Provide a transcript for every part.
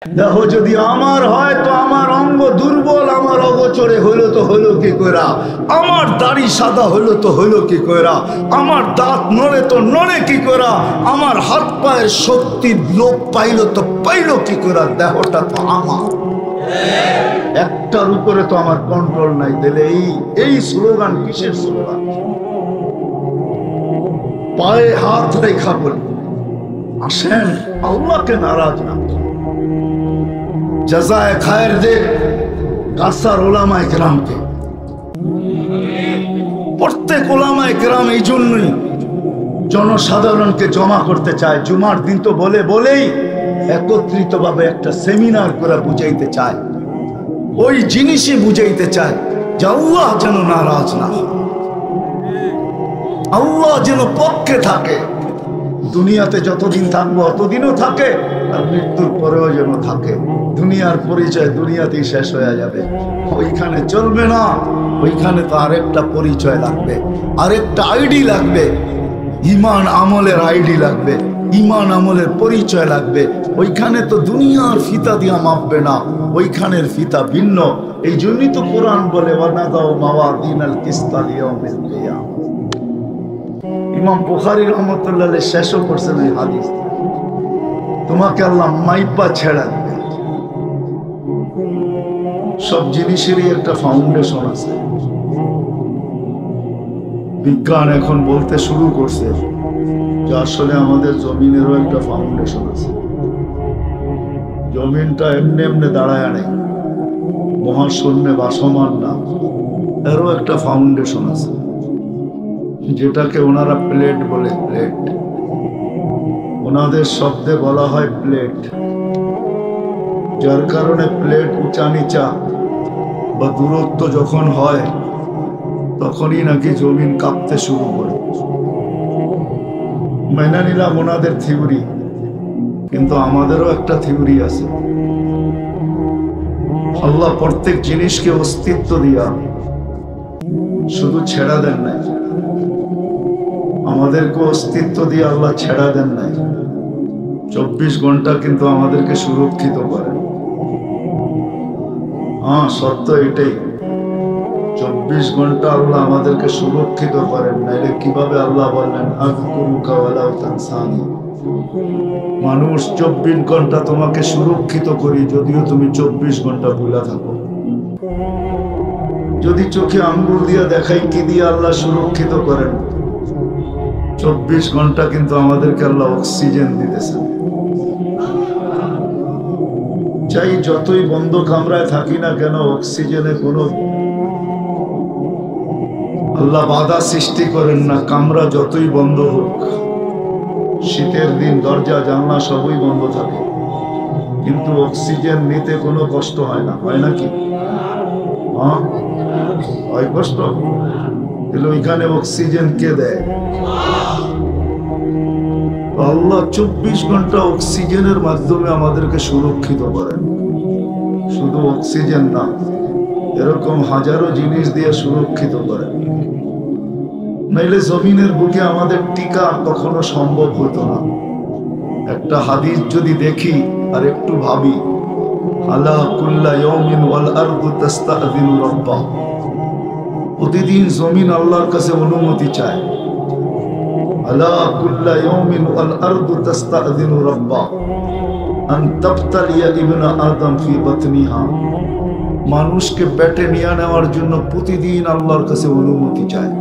দেখো যদি আমার হয় তো আমার অঙ্গ দুর্বল, আমার অগোচরে হইলো তো হইলো কি কইরা, আমার দাড়ি সাদা হইলো তো হইলো কি কইরা, আমার দাঁত নড়ে তো নড়ে কি কইরা, আমার হাত পায়ের শক্তি লোপ পাইলো তো পাইলো কি কইরা, দেহটা তো আমার, একটার উপরে তো আমার কন্ট্রোল নাই। দিলে এই স্লোগান কিসের স্লোগান? পায়ে হাত রেখা বলি আসেন আল্লাহকে নারাজ না জাযায়ে খায়ের দে কাসার ওলামায়ে কেরামকে। প্রত্যেক ওলামায়ে কেরাম এই জন্যই জনসাধারণকে জমা করতে চায়। জুমার দিন তো বলেই একত্রিতভাবে একটা সেমিনার করে বুঝাইতে চায়, ওই জিনিসই বুঝাইতে চায় যে আল্লাহ যেন নারাজ না হয়, আল্লাহ যেন পক্ষে থাকে। দুনিয়াতে যতদিন থাকবো অতদিনও থাকে, আর মৃত্যুর পরেও যেন থাকে। দুনিয়ার পরিচয় দুনিয়াতেই শেষ হয়ে যাবে, ওইখানে চলবে না। ওইখানে তো আরেকটা পরিচয় লাগবে, আরেকটা আইডি লাগবে, ঈমান আমলের আইডি লাগবে, ঈমান আমলের পরিচয় লাগবে। ওইখানে তো দুনিয়ার ফিতা দিয়া মাপবে না, ওইখানের ফিতা ভিন্ন। এই জন্যই তো কোরআন বলে ওয়ানাদাউ মাওয়াদিনাল কিসতা লিয়াউমিল কিয়ামা। ইমাম বুখারী রাহমাতুল্লাহ আলাইহি শেষও করছেন এই হাদিস, তোমাকে আল্লাহ মাইপা ছেড়া দেবে। সব জিনিসেরই একটা ফাউন্ডেশন আছে। বিজ্ঞান এখন বলতে শুরু করছে যে আসলে আমাদের জমিনেরও একটা ফাউন্ডেশন আছে। জমিনটা এমনি এমনি দাঁড়ায় নেই, মহাশূন্যে ভাসমান না, এরও একটা ফাউন্ডেশন আছে, যেটাকে ওনারা প্লেট বলে। প্লেট ওনাদের শব্দে বলা হয় প্লেট, যার কারণে প্লেট উঁচা নিচা বা দূরত্ব যখন হয় তখনই নাকি জমিন কাঁপতে শুরু করে। মেনে নিলাম ওনাদের থিওরি, কিন্তু আমাদেরও একটা থিওরি আছে। আল্লাহ প্রত্যেক জিনিসকে অস্তিত্ব দিয়া শুধু ছেড়া দেন নাই, আমাদেরকে অস্তিত্ব দিয়ে আল্লাহ ছেড়া দেন নাই। 24 ঘন্টা কিন্তু আমাদেরকে সুরক্ষিত করেন। হ্যাঁ, সত্য এটাই, 24 ঘন্টা আল্লাহ আমাদেরকে সুরক্ষিত করেন। নাইলে কিভাবে আল্লাহ বললেন আযকুরুকা ওয়ালা তানসানি, মানুষ 24 ঘন্টা তোমাকে সুরক্ষিত করি, যদিও তুমি 24 ঘন্টা ভুলা থাকো। যদি চোখে আঙ্গুল দিয়ে দেখাই কি দিয়ে আল্লাহ সুরক্ষিত করেন, 24 ঘন্টা কিন্তু আমাদেরকে আল্লাহ অক্সিজেন দিতেছেন। চাই যতই বন্ধ কামরায় থাকি না কেন, অক্সিজেনে কোনো আল্লাহ বাধা সৃষ্টি করেন না। কামরা যতই বন্ধ হোক, শীতের দিন দরজা জানলা সবই বন্ধ থাকে, কিন্তু অক্সিজেন নিতে কোনো কষ্ট হয় না। হয় নাকি? হ্যাঁ, হয় কষ্ট। তাহলে ওইখানে অক্সিজেন কে দেয়? আল্লাহ 24 ঘন্টা অক্সিজেনের মাধ্যমে আমাদেরকে সুরক্ষিত করেন। শুধু অক্সিজেন না, এরকম হাজারো জিনিস দিয়ে সুরক্ষিত করেন। নাইলে জমিনের বুকে আমাদের টিকা কখনো সম্ভব হতো না। একটা হাদিস যদি দেখি আর একটু ভাবি, আলা কুল্লা ইয়াউমিন ওয়াল আরদু তাস্তাযিনু রাব্বাহ, প্রতিদিন জমিন আল্লাহর কাছে অনুমতি চায়। আলা কুল্লা ইয়াউমিন ওয়াল আরদু তাস্তাযিনু রাব্বাহ আন তাবতালিয়া ইবনা আদম ফি বাতনিহা, মানুষকে পেটে নিয়ে নেওয়ার জন্য প্রতিদিন আল্লাহর কাছে অনুমতি চায়।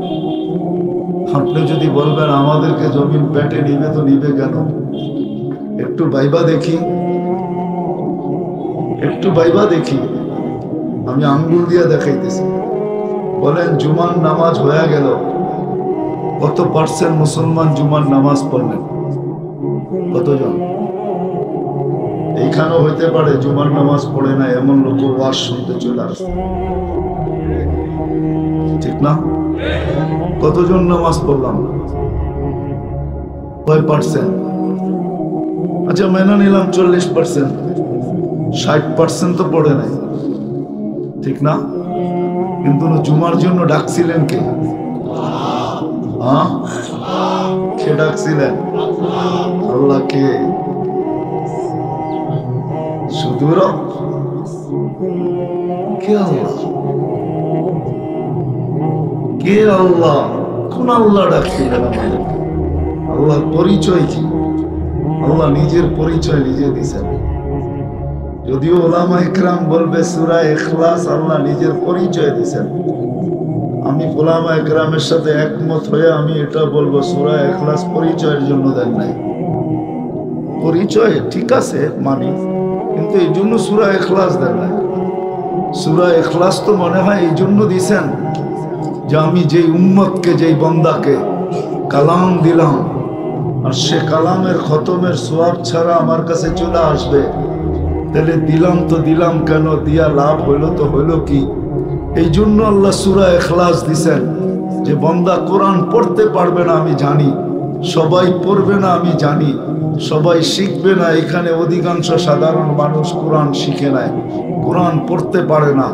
আপনি যদি বলবেন আমাদেরকে জমিন পেটে নিবে, তো নিবে কেন? একটু ভাইবা দেখি, একটু ভাইবা দেখি। আমি আঙ্গুল দিয়ে দেখাইতেছি। বলেন জুমার নামাজ হয়ে গেল, কত পার্সেন্ট মুসলমান জুমার নামাজ পড়লেন? কতজন? এইখানেও হইতে পারে জুমার নামাজ পড়ে না এমন লোক ওয়াজ শুনতে চলে আসে, ঠিক না? কতজন নামাজ পড়লাম? কয় পার্সেন্ট? আচ্ছা মেনে নিলাম 40%, 60% তো পড়ে নাই, ঠিক না? কিন্তু জুমার জন্য ডাকছিলেন কে? হ্যাঁ, কে ডাকছিলেন? আল্লাহ। কে? শুধু রব। কে আল্লাহ? কে আল্লাহ? কোন আল্লাহ ডাকছিলেন আমাদের? আল্লাহর পরিচয় কি? আল্লাহ নিজের পরিচয় নিজে দিয়েছেন। যদিও ওলামা ইকরাম বলবে সূরা ইখলাস আল্লাহ নিজের পরিচয় দিয়েছেন, আমি ওলামা ইকরামের সাথে একমত হয়ে আমি এটা বলবো সূরা ইখলাস পরিচয়ের জন্য দেন নাই। পরিচয় ঠিক আছে মানি, কিন্তু এই জন্য সূরা ইখলাস দেন নাই। সূরা ইখলাস তো মনে হয় এই জন্য দিয়েছেন যে আমি যেই উম্মতকে, যেই বন্দাকে কালাম দিলাম, আর সে কালামের খতমের সোয়াব ছাড়া আমার কাছে চলে আসবে, তাহলে দিলাম তো দিলাম কেন, দিয়া লাভ হইলো তো হইলো কি? এই জন্য আল্লাহ সূরা ইখলাস দিছেন যে বন্দা কোরআন পড়তে পারবে না আমি জানি, সবাই পড়বে না আমি জানি, সবাই শিখবে না। এখানে অধিকাংশ সাধারণ মানুষ কোরআন শিখে নাই, কোরআন পড়তে পারে না।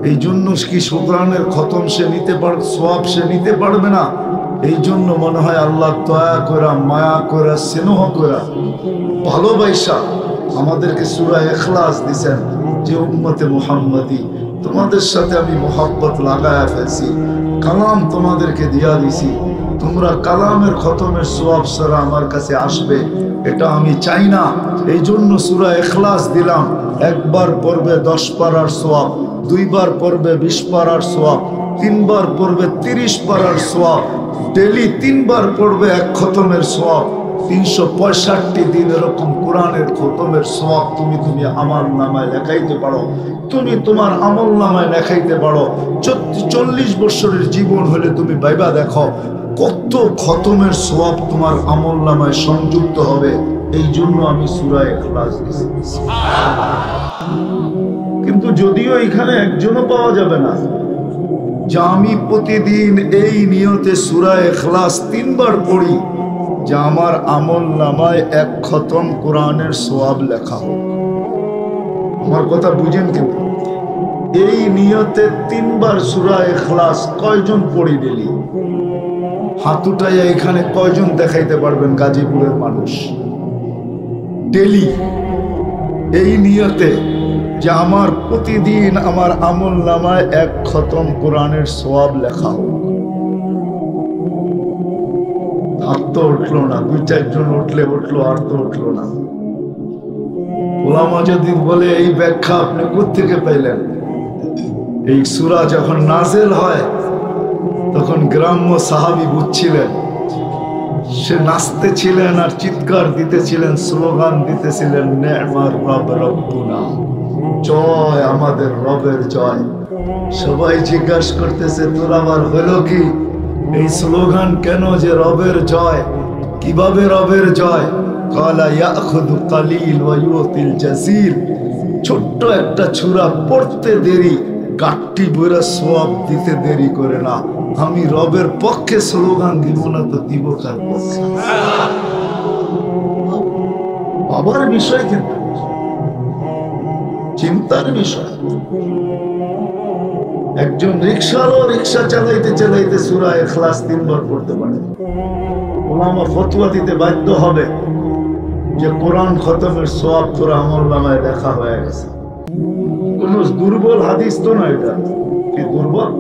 এই জন্য কি কোরআনের খতম সে নিতে পারবে, সোয়াব সে নিতে পারবে না। এই জন্য মনে হয় আল্লাহ দয়া করা, মায়া করা, স্নেহ করা, ভালোবাসা আমাদেরকে সূরা ইখলাস দিছেন যে উম্মতে মুহাম্মাদি তোমাদের সাথে আমি মোহাব্বত লাগায়া ফেলছি, কালাম তোমাদেরকে দিয়া দিছি, তোমরা কালামের খতমের সোয়াব ছাড়া আমার কাছে আসবে এটা আমি চাই না। এই জন্য সূরা ইখলাস দিলাম। একবার পড়বে 10 পারার সোয়াব, দুইবার পড়বে 20 পারার সোয়াব, তিনবার পড়বে 30 পারার সোয়াব, ডেলি 3 বার পড়বে এক খতমের সোয়াব, 365 দিন এরকম কোরআনের খতমের সোয়াব তুমি আমার নামায় লেখাইতে পারো। তুমি তোমার আমল নামায় লেখাইতে পারো। 40 বছরের জীবন হলে তুমি ভাইবা দেখো কত খতমের সোয়াব তোমার আমল নামায় সংযুক্ত হবে। এই জন্য আমি সূরা ইখলাস দিয়েছি। কিন্তু যদিও এখানে একজনও পাওয়া যাবে না যে আমি প্রতিদিন এই নিয়তে সূরা ইখলাস 3 বার পড়ি যে আমার আমল নামায় 1 খতম কোরআনের সোয়াব লেখা হোক। আমার কথা বুঝেন? কিন্তু এই নিয়তে 3 বার সূরা ইখলাস কয়জন পড়ি ডেলি? হাত উঠাইয়া এখানে কয়জন দেখাইতে পারবেন গাজীপুরের মানুষ ডেলি এই নিয়তে যে আমার প্রতিদিন আমার আমল নামায় 1 খতম কোরআনের সোয়াব লেখা হোক? হাত তো উঠলো না, 2-4 জন উঠলো, আর তো উঠলো না। ওলামা যদি বলে এই ব্যাখ্যা আপনি কোত্থেকে পাইলেন? এই সূরা যখন নাযিল হয় তখন গ্রাম্য সাহাবী বুঝছিলেন, সে নাচতেছিলেন আর চিৎকার দিতেছিলেন, স্লোগান দিতেছিলেন, নেমার রব রব্বুনা, জয় আমাদের রবের জয়। সবাই জিজ্ঞাসা করতেছে তোর আবার হলো কি? এই স্লোগান কেন যে রবের জয়? কিভাবে রবের জয়? কালা ইয়াখুদু কালিল ওয়া ইউতিল জাসির। ছোট্ট একটা সূরা পড়তে দেরি, গাট্টি বইরা সোয়াব দিতে দেরি করে না। আমি রবের পক্ষে স্লোগান দিব না তো দিব কার পক্ষে? বাবার বিষয়, কিন্তু চিন্তার বিষয়। একজন রিকশাওয়ালা রিকশা চালাইতে চালাইতে সূরা ইখলাস 3 বার পড়তে পারে। ওলামা ফতোয়া দিতে বাধ্য হবে যে কোরআন খতমের সোয়াব তোর আমল নামায় লেখা হয়ে গেছে। কোন দুর্বল হাদিস তো না, এটা কি দুর্বল?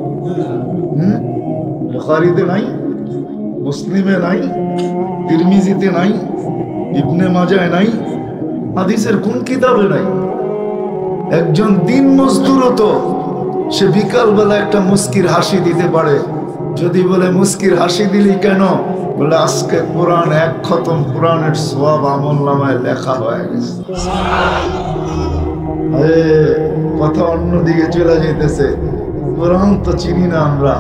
বুখারীতে নাই, মুসলিমে নাই, তিরমিজিতে নাই, ইবনে মাজায় নাই, হাদিসের কোন কিতাবে নাই। একজন দিন মজদুরও তো সে বিকালবেলা একটা মুস্কির হাসি দিতে পারে। যদি বলে মুস্কির হাসি দিলি কেন? বলে আজকে কোরআন 1 খতম কোরআনের সোয়াব আমল নামায় লেখা হয়ে গেছে। কথা অন্যদিকে চলে যেতেছে। কোরআন তো চিনি না আমরা।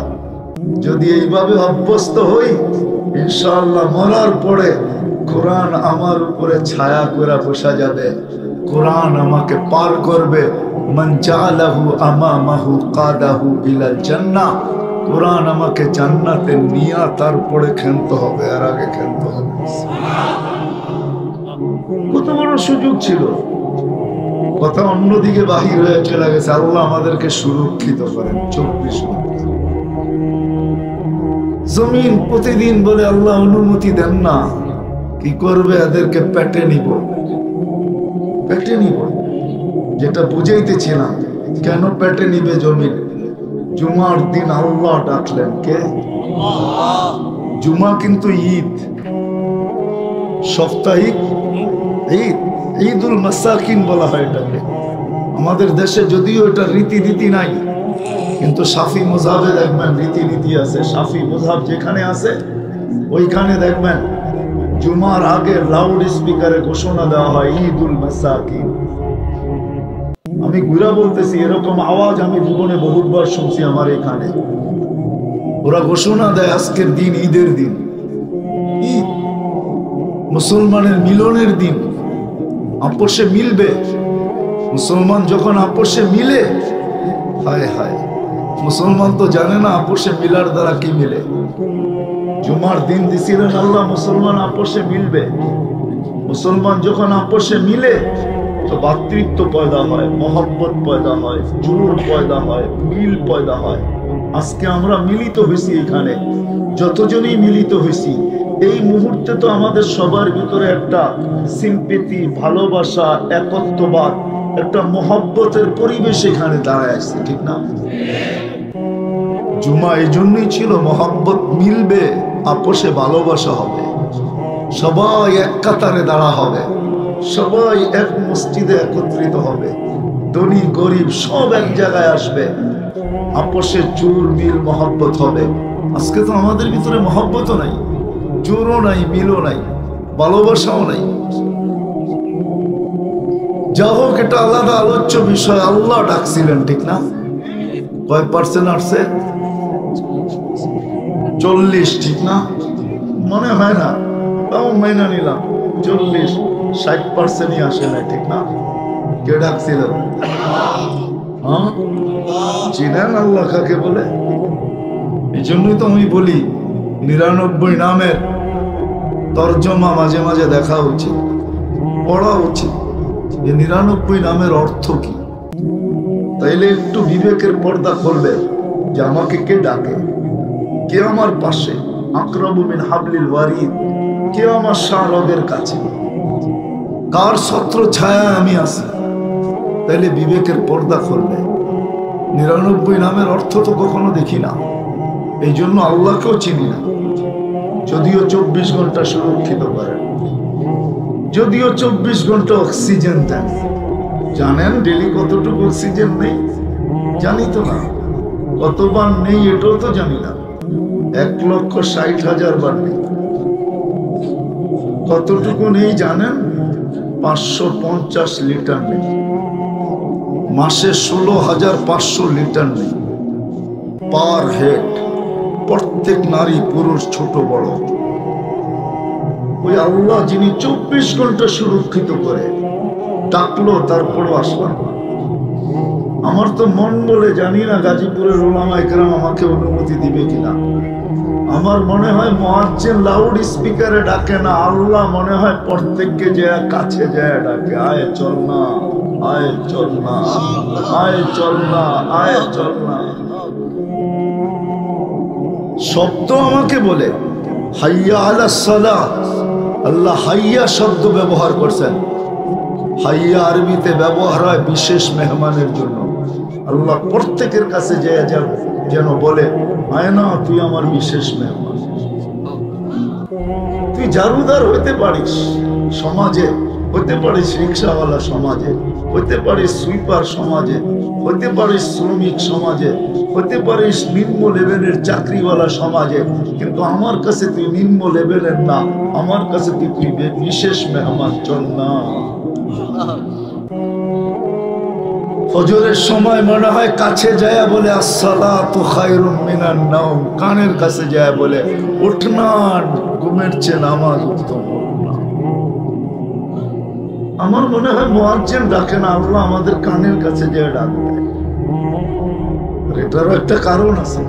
যদি এইভাবে অভ্যস্ত হই, ইনশাআল্লাহ মরার পরে কোরআন আমার উপরে ছায়া করে বসা যাবে। কোরআন আমাকে পার করবে। মান জালাহু আমামাহু কাদাহু ইলাল জান্নাহ। কোরআন আমাকে জান্নাতে নিয়ে তারপরে খেলতে হবে, আর আগে খেলতে হবে। কত বড় সুযোগ ছিল। কথা অন্যদিকে বাহির হয়ে চলে গেছে। আল্লাহ আমাদেরকে সুরক্ষিত করেন। 24 ঘন্টা জমিন প্রতিদিন বলে আল্লাহ অনুমতি দেন না। কি করবে? এদেরকে পেটে নিব, পেটে নিব। যেটা বুঝাইতেছিলাম, কেন পেটে নিবে জমিন? জুমার দিন আল্লাহ ডাকলেন কে? জুমা কিন্তু ঈদ, সাপ্তাহিক ঈদ, ঈদুল মাসাকিন বলা হয় এটাকে। আমাদের দেশে যদিও এটা রীতিনীতি নাই, কিন্তু শাফি মুযহাবে দেখবেন রীতিনীতি আছে। শাফি মুযহাব যেখানে আছে ওইখানে দেখবেন জুমার আগে লাউড স্পিকারে ঘোষণা দেওয়া হয় ঈদুল মাসাকিন। আমি ঘুরা বলতেছি, এরকম আওয়াজ আমি জীবনে বহুবার শুনছি। আমার এখানে ওরা ঘোষণা দেয় আজকের দিন ঈদের দিন, ঈদ মুসলমানের মিলনের দিন, আপোষে মিলবে। মুসলমান যখন আপোষে মিলে, হায় হায়, মুসলমান তো জানে না আপোষে মিলার দ্বারা কি মিলে। জুমার দিন দিছিলেন আল্লাহ মুসলমান আপোষে মিলবে। মুসলমান যখন আপোষে মিলে তো ভাতৃত্ব পয়দা হয়, মহব্বত পয়দা হয়, জোর পয়দা হয়, মিল পয়দা হয়। আজকে আমরা মিলিত হয়েছি এখানে, যতজনই মিলিত হয়েছি এই মুহূর্তে তো আমাদের সবার ভিতরে একটা সিম্পেথি, ভালোবাসা, একত্ববাদ, একটা মহব্বতের পরিবেশ এখানে দাঁড়ায় আসছে, ঠিক না? জুমা এই জন্যই ছিল, মহব্বত মিলবে, আপোষে ভালোবাসা হবে, সবাই এক কাতারে দাঁড়া হবে, সবাই এক মসজিদে একত্রিত হবে, ধনী গরিব সব এক জায়গায় আসবে, আপোষে জোর মিল মহব্বত হবে। আজকে তো আমাদের ভিতরে মহব্বতও নাই, জোরও নাই, মিলও নাই, ভালোবাসাও নাই। যা হোক, এটা আলাদা আলোচ্য বিষয়। আল্লাহ ডাকছিলেন, ঠিক না? কয় পার্সেন্ট আসছে? 40, ঠিক না? মনে হয় না, তাও মাইনা নিলাম 40-60%ই আসে না, ঠিক না? কে ডাকছিল? হ্যাঁ, চিনেন আল্লাহ কাকে বলে? এই জন্যই তো আমি বলি 99 নামের তর্জমা মাঝে মাঝে দেখা উচিত, পড়া উচিত, যে 99 নামের অর্থ কি। তাইলে একটু বিবেকের পর্দা খুলবে যে আমাকে কে ডাকে, কে আমার পাশে, আকরাবু মিন হাবলিল ওয়ারিদ, কে আমার শাহরগের কাছে, কার ছত্র ছায়া আমি আছি। তাইলে বিবেকের পর্দা খুলবে। 99 নামের অর্থ তো কখনো দেখি না, এই জন্য আল্লাহকেও চিনি না। যদিও 24 ঘন্টা সুরক্ষিত করেন, যদিও 24 ঘন্টা অক্সিজেন দেন। জানেন ডেলি কতটুকু অক্সিজেন নেই? জানি তো না। কতবার নেই এটাও তো জানি না। 1,60,000 বার নেই। কতটুকু নেই জানেন? 550 লিটার নেই। মাসে 16,500 লিটার নেই পার হেড, প্রত্যেক নারী পুরুষ ছোট বড়। ওই আল্লাহ যিনি 24 ঘন্টা সুরক্ষিত করে, ডাকলো তারপরও আসলাম। আমার তো মন বলে, জানি না গাজীপুরের ওলামায়ে কেরাম আমাকে অনুমতি দিবে কিনা। আমার মনে হয় মুয়াজ্জিন লাউড স্পিকারে ডাকে না, আল্লাহ মনে হয় প্রত্যেককে যে কাছে যায় ডাকে, আয় চল না, আয় চল না, আয় চল না, আয় চল না। শব্দ আমাকে বলে হাইয়া আলাস সালাহ। আল্লাহ হাইয়া শব্দ ব্যবহার করছেন। হাইয়া আরবিতে ব্যবহার হয় বিশেষ মেহমানের জন্য। আল্লাহ প্রত্যেকের কাছে যেন বলে, আয় না, তুই আমার বিশেষ মেহমান। তুই জারুদার হইতে পারিস সমাজে, হইতে পারিস রিক্সাওয়ালা সমাজে, হইতে পারিস সুইপার সমাজে, হইতে পারিস শ্রমিক সমাজে, হইতে পারিস নিম্ন লেভেলের চাকরিওয়ালা সমাজে, কিন্তু আমার কাছে তুই নিম্ন লেভেলের না, আমার কাছে তুই বিশেষ মেহমান। চল না। ফজরের সময় মনে হয় কাছে যায় বলে আসসালাতু খায়রুম মিনান নাওম, কানের কাছে যায় বলে উঠ না, ঘুমের চেয়ে নামাজ উত্তম। আমার মনে হয় মুয়াজ্জিন ডাকে না, আল্লাহ আমাদের কানের কাছে যায় ডাকবে। এটারও একটা কারণ আছে।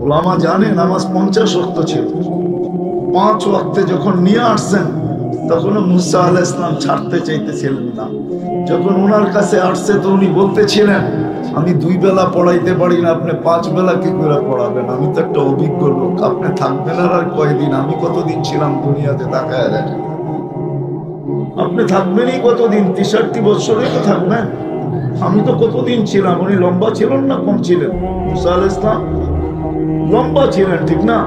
ওলামা জানে নামাজ 50 ওয়াক্ত ছিল, 5 ওয়াক্তে যখন নিয়ে আসছেন তখন মুসা আলাইহিস সালাম ছাড়তে চাইতেছিলেন না। যখন ওনার কাছে আসছে তো উনি বলতেছিলেন, আমি 2 বেলা পড়াইতে পারি না, আপনি 5 বেলা কি করে পড়াবেন? আমি তো একটা অভিজ্ঞ লোক, আপনি থাকবেন আর কয়দিন? আমি কতদিন ছিলাম দুনিয়াতে, তাকায় দেখেন। আপনি থাকবেনই কতদিন? 63 বছরই তো থাকবেন। আমি তো কতদিন ছিলাম, উনি লম্বা ছিলেন না কম ছিলেন? মুসা আলাইহিস সালাম লম্বা ছিলেন, ঠিক না?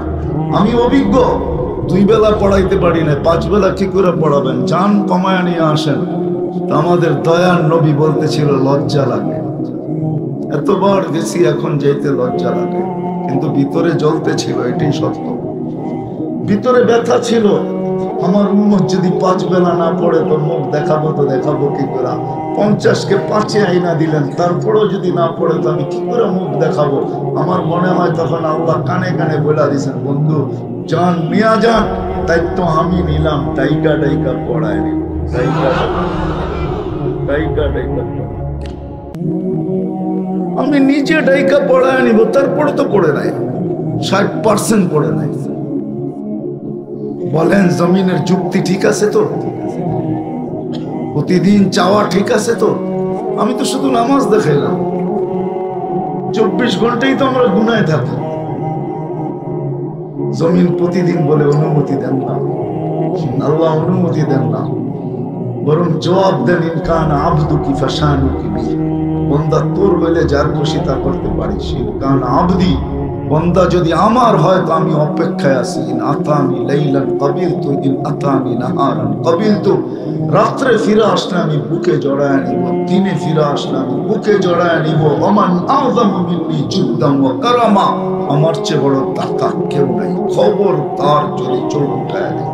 আমি অভিজ্ঞ, 2 বেলা পড়াইতে পারি না, 5 বেলা কি করে পড়াবেন? যান কমায় নিয়ে আসেন। আমাদের দয়ার নবী বলতেছিল লজ্জা লাগে, এতবার গেছি এখন যেতে লজ্জা লাগে, কিন্তু ভিতরে জ্বলতে ছিল, এটাই সত্য। ভিতরে ব্যথা ছিল, আমার উম্মত যদি 5 বেলা না পড়ে তো মুখ দেখাবো তো দেখাবো কি করে? 50-কে 5-এ আইনা দিলেন, তারপরেও যদি না পড়ে তো আমি কি করে মুখ দেখাবো? আমার মনে হয় তখন আল্লাহ কানে কানে বলে দিয়েছেন, বন্ধু যান নিয়া যান, তাই তো আমি নিলাম, ডাইকা ডাইকা পড়ায় নি, আমি নিজে ডাইকা পড়ায় নিব, তারপরে তো পড়ে নাই, 60% পড়ে নাই। বলেন জমিনের যুক্তি ঠিক আছে তো? প্রতিদিন চাওয়া ঠিক আছে তো? আমি তো শুধু নামাজ দেখাইলাম, 24 ঘন্টাই তো আমরা গুনায় থাকি। জমিন প্রতিদিন বলে অনুমতি দেন না, আল্লাহ অনুমতি দেন না, বরং জবাব দেন ইনকান আবদু কি ফাশানু কি বি, বান্দা তোর বলে যার খুশি তা করতে পারিস। ইনকান আবদি, বান্দা যদি আমার হয় তো আমি অপেক্ষায় আছি। ইন আতানি লাইলান কাবিলতু, ইন আতানি নাহারান কাবিলতু, রাত্রে ফিরে আসলে আমি বুকে জড়ায় নিব, দিনে ফিরে আসলে আমি বুকে জড়ায় নিব। ওমান আযম মিন্নি জুদ্দাম ওয়া কারামা, আমার চেয়ে বড় দাতা কেউ নাই, খবর তার যদি চোখ উঠায় দেয়।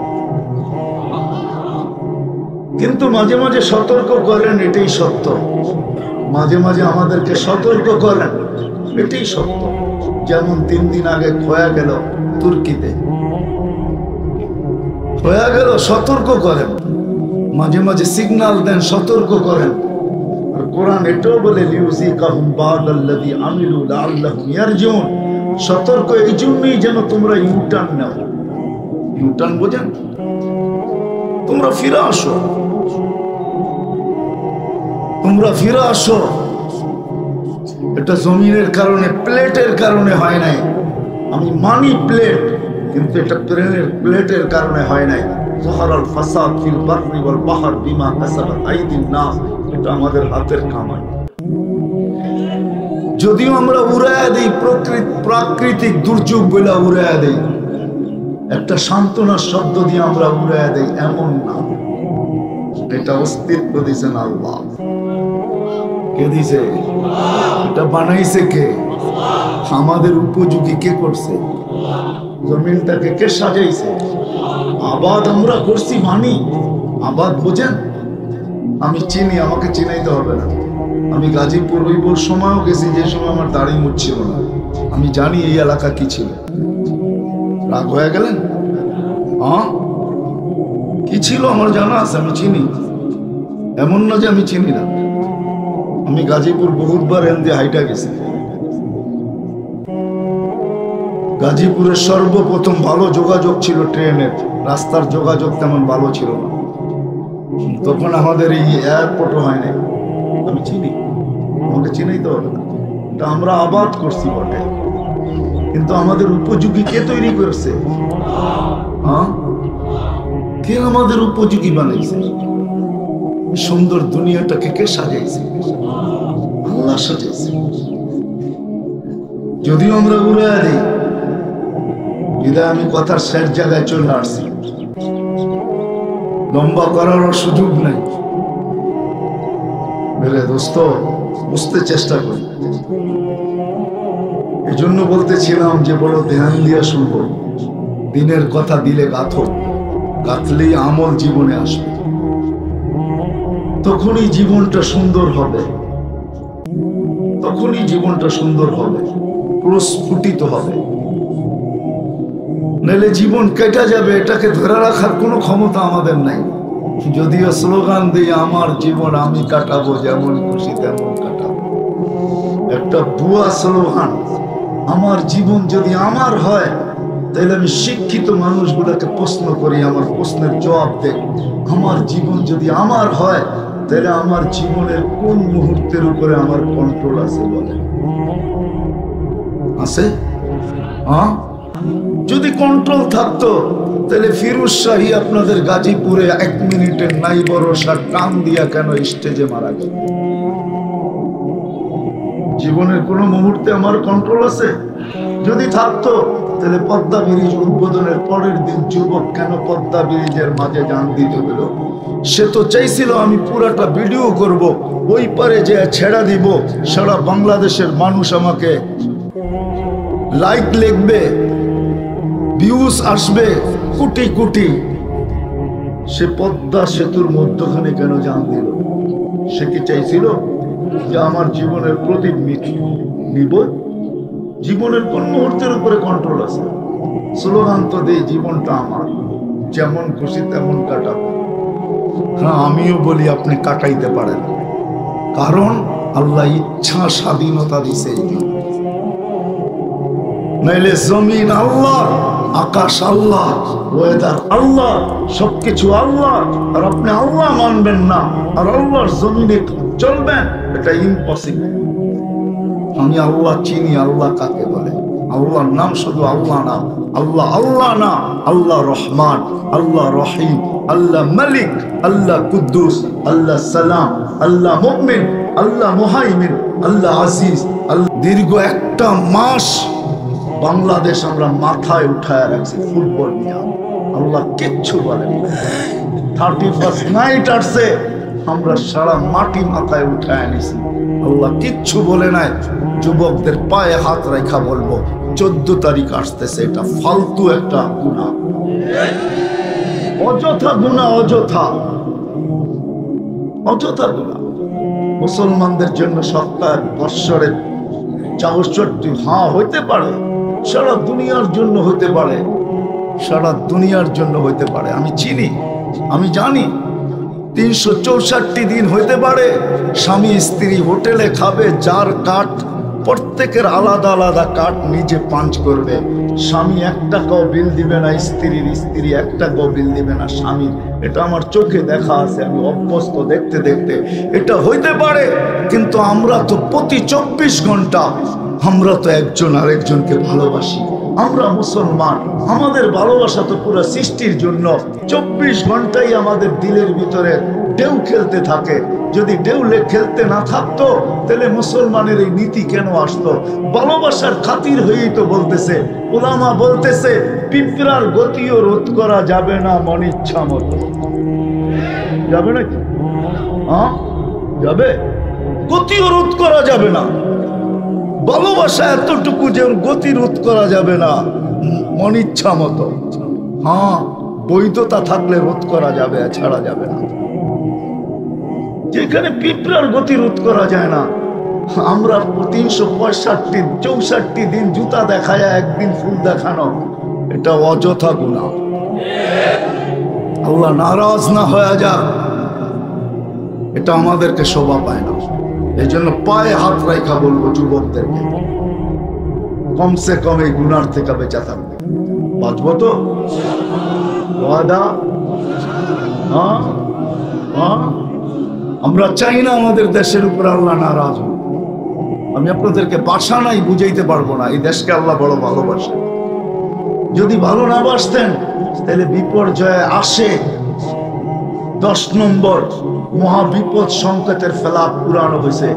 কিন্তু মাঝে মাঝে সতর্ক করেন, এটাই সত্য। মাঝে মাঝে আমাদেরকে সতর্ক করেন, এটাই সত্য। যেমন 3 দিন আগে খোয়া গেল তুর্কিতে, খোয়া গেল, সতর্ক করেন। মাঝে মাঝে সিগন্যাল দেন, সতর্ক করেন। আর কোরআন এটাও বলে লিউযিকাহুম বা'দাল্লাযী আমিলু লাআল্লাহুম ইয়ারজিউন, সতর্ক এই জন্যই যেন তোমরা ইউটার্ন নাও। ইউটার্ন বোঝেন? তোমরা ফিরে আসো, তোমরা ফিরে আসো। এটা জমিনের কারণে, প্লেটের কারণে হয় নাই। আমি মানি প্লেট, কিন্তু এটা প্লেটের কারণে হয় নাই। যাহারাল ফাসাদ ফিল বাররি ওয়াল বাহর বিমা কাসাবাত আইদিন নাস, এটা আমাদের হাতের কামাই। যদিও আমরা উড়াইয়া দেই, প্রাকৃতিক দুর্যোগ বলে উড়াইয়া দেই, একটা সান্ত্বনার শব্দ দিয়ে আমরা উড়াইয়া দেই, এমন না। এটা অস্তিত্ব দিয়েছেন আল্লাহ। কে দিছে? এটা বানাইছে কে? আমাদের উপযোগী কে করছে? জমিনটাকে কে সাজাইছে? আবাদ আমরা করছি, মানি আবাদ বোঝেন? আমি চিনি, আমাকে চিনাইতে হবে না। আমি গাজীপুর ওইবোর সময়ও গেছি, যে সময় আমার দাড়ি মুছছিল না। আমি জানি এই এলাকা কি ছিল। রাগ হয়ে গেলেন? হ্যাঁ, কি ছিল আমার জানা আছে, আমি চিনি। এমন না যে আমি চিনি না। আমি গাজীপুর বহুতবার এমনি হাইটা গেছি। গাজীপুরের সর্বপ্রথম ভালো যোগাযোগ ছিল ট্রেনের, রাস্তার যোগাযোগ তেমন ভালো ছিল না। তখন আমাদের এই এয়ারপোর্টও হয় নাই। আমি চিনি, আমাকে চিনাইতে হবে না। এটা আমরা আবাদ করছি বটে, কিন্তু আমাদের উপযোগী কে তৈরি করেছে? হ্যাঁ, কে আমাদের উপযোগী বানাইছে? সুন্দর দুনিয়াটাকে কে সাজাইছে? আল্লাহ সাজাইছে। যদিও আমরা উড়াইয়া দিই, বিদায় আমি কথার শেষ জায়গায় চলে আসছি। লম্বা করারও সুযোগ নাই। মেরে দোস্ত, বুঝতে চেষ্টা করি। এই জন্য বলতেছিলাম যে বড় ধ্যান দিয়া শুনবো। দিনের কথা দিলে গাথো, গাথলেই আমল জীবনে আসবে। তখনই জীবনটা সুন্দর হবে, তখনই জীবনটা সুন্দর হবে, প্রস্ফুটিত হবে। নাহলে জীবন কেটে যাবে, এটাকে ধরে রাখার কোনো ক্ষমতা আমাদের নাই। যদিও স্লোগান দিই আমার জীবন আমি কাটাবো, যেমন খুশি তেমন কাটাবো, একটা ভুয়া স্লোগান। আমার জীবন যদি আমার হয়, তাহলে আমি শিক্ষিত মানুষগুলোকে প্রশ্ন করি, আমার প্রশ্নের জবাব দেয়। আমার জীবন যদি আমার হয়, তাহলে আমার জীবনের কোন মুহূর্তের উপরে আমার কন্ট্রোল আছে? বলে আছে? হ্যাঁ, যদি কন্ট্রোল থাকতো তাহলে ফিরোজ শাহী আপনাদের গাজীপুরে 1 মিনিটের নাই ভরসা টান দিয়া কেন স্টেজে মারা গেল? জীবনের কোন মুহূর্তে আমার কন্ট্রোল আছে? যদি থাকতো তাহলে পদ্মা ব্রিজ উদ্বোধনের পরের দিন যুবক কেন পদ্মা ব্রিজের মাঝে জান দিতে গেল? সে তো চাইছিল আমি পুরাটা ভিডিও করব, ওই পারে যে ছেড়া দিব, সারা বাংলাদেশের মানুষ আমাকে লাইক লিখবে, ভিউজ আসবে কোটি কোটি। সে পদ্মা সেতুর মধ্যখানে কেন জান দিল? সে কি চাইছিল যে আমার জীবনের প্রদীপ নিব? জীবনের কোন মুহূর্তের উপরে কন্ট্রোল আছে? স্লোগান তো দেই, জীবনটা আমার, যেমন খুশি তেমন কাটাবো। হ্যাঁ, আমিও বলি আপনি কাটাইতে পারেন, কারণ আল্লাহ ইচ্ছা স্বাধীনতা দিছে। নাইলে জমিন আল্লাহ, আকাশ আল্লাহ, ওয়েদার আল্লাহ, সবকিছু আল্লাহ, আর আপনি আল্লাহ মানবেন না আর আল্লাহর জমিনে চলবেন, এটা ইম্পসিবল। আমি আল্লাহ চিনি, আল্লাহ কাকে বলে। আল্লাহর নাম শুধু আল্লাহ না, আল্লাহ আল্লাহ না, আল্লাহ রহমান, আল্লাহ রহিম, আল্লাহ মালিক, আল্লাহ কুদ্দুস, আল্লাহ সালাম, আল্লাহ মুমিন, আল্লাহ মুহাইমিন, আল্লাহ আজিজ। দীর্ঘ একটা মাস বাংলাদেশ আমরা মাথায় উঠায় রাখছি ফুটবল নিয়ে। আল্লাহ কিচ্ছু বলেন। 31st নাইট আসছে, আমরা সারা মাটি মাথায় উঠায় আনিছি, আল্লাহ কিচ্ছু বলে নাই। যুবকদের পায়ে হাত রেখা বলবো 14 তারিখ আসতেছে, এটা ফালতু একটা গুনাহ, অযথা গুনাহ, অযথা অযথা গুনাহ। মুসলমানদের জন্য সপ্তাহে বৎসরে 64, হ্যাঁ হইতে পারে, সারা দুনিয়ার জন্য হইতে পারে, সারা দুনিয়ার জন্য হইতে পারে। আমি চিনি, আমি জানি 364 দিন হইতে পারে। স্বামী স্ত্রী হোটেলে খাবে, যার কাঠ প্রত্যেকের আলাদা আলাদা কাঠ নিজে পাঞ্চ করবে। স্বামী 1 টাকাও বিল দিবে না স্ত্রীর, স্ত্রী 1 টাকাও বিল দিবে না স্বামীর। এটা আমার চোখে দেখা আছে, আমি অভ্যস্ত দেখতে দেখতে। এটা হইতে পারে, কিন্তু আমরা তো প্রতি 24 ঘন্টা আমরা তো একজন আরেকজনকে ভালোবাসি। আমরা মুসলমান, আমাদের ভালোবাসা তো পুরো সৃষ্টির জন্য। 24 ঘন্টাই আমাদের দিলের ভিতরে ঢেউ খেলতে থাকে। যদি ঢেউ খেলতে না থাকতো তাহলে মুসলমানের এই নীতি কেন আসতো? ভালোবাসার খাতির হয়েই তো বলতেছে, উলামা বলতেছে পিঁপড়ার গতিও রোধ করা যাবে না মন ইচ্ছা মতো। যাবে নাকি? হ্যাঁ যাবে, গতিও রোধ করা যাবে না। ভালোবাসা এতটুকু যে গতি রোধ করা যাবে না মন ইচ্ছা মতো। হ্যাঁ, বৈধতা থাকলে রোধ করা যাবে, ছাড়া যাবে না। যেখানে পিঁপড়ার গতি রোধ করা যায় না, আমরা 365-64 দিন জুতা দেখায় একদিন ফুল দেখানো, এটা অযথা গুনাহ। আল্লাহ নারাজ না হয়ে যাক, এটা আমাদেরকে শোভা পায় না। এই জন্য পায়ে হাত রাখা বলবো যুবকদেরকে, কমসে কম এই গুনার থেকে বেঁচে থাকবে। বাঁচবো তো? ওয়াদা? হ্যাঁ হ্যাঁ। আমরা চাই না আমাদের দেশের উপর আল্লাহ নারাজ হোক। আমি আপনাদেরকে ভাষা নাই বুঝাইতে পারবো না, এই দেশকে আল্লাহ বড় ভালোবাসে। যদি ভালো না বাসতেন তাহলে বিপর্যয় আসে। 10 নম্বর মহাবিপদ সংকেতের ফেলা পুরানো হয়েছে,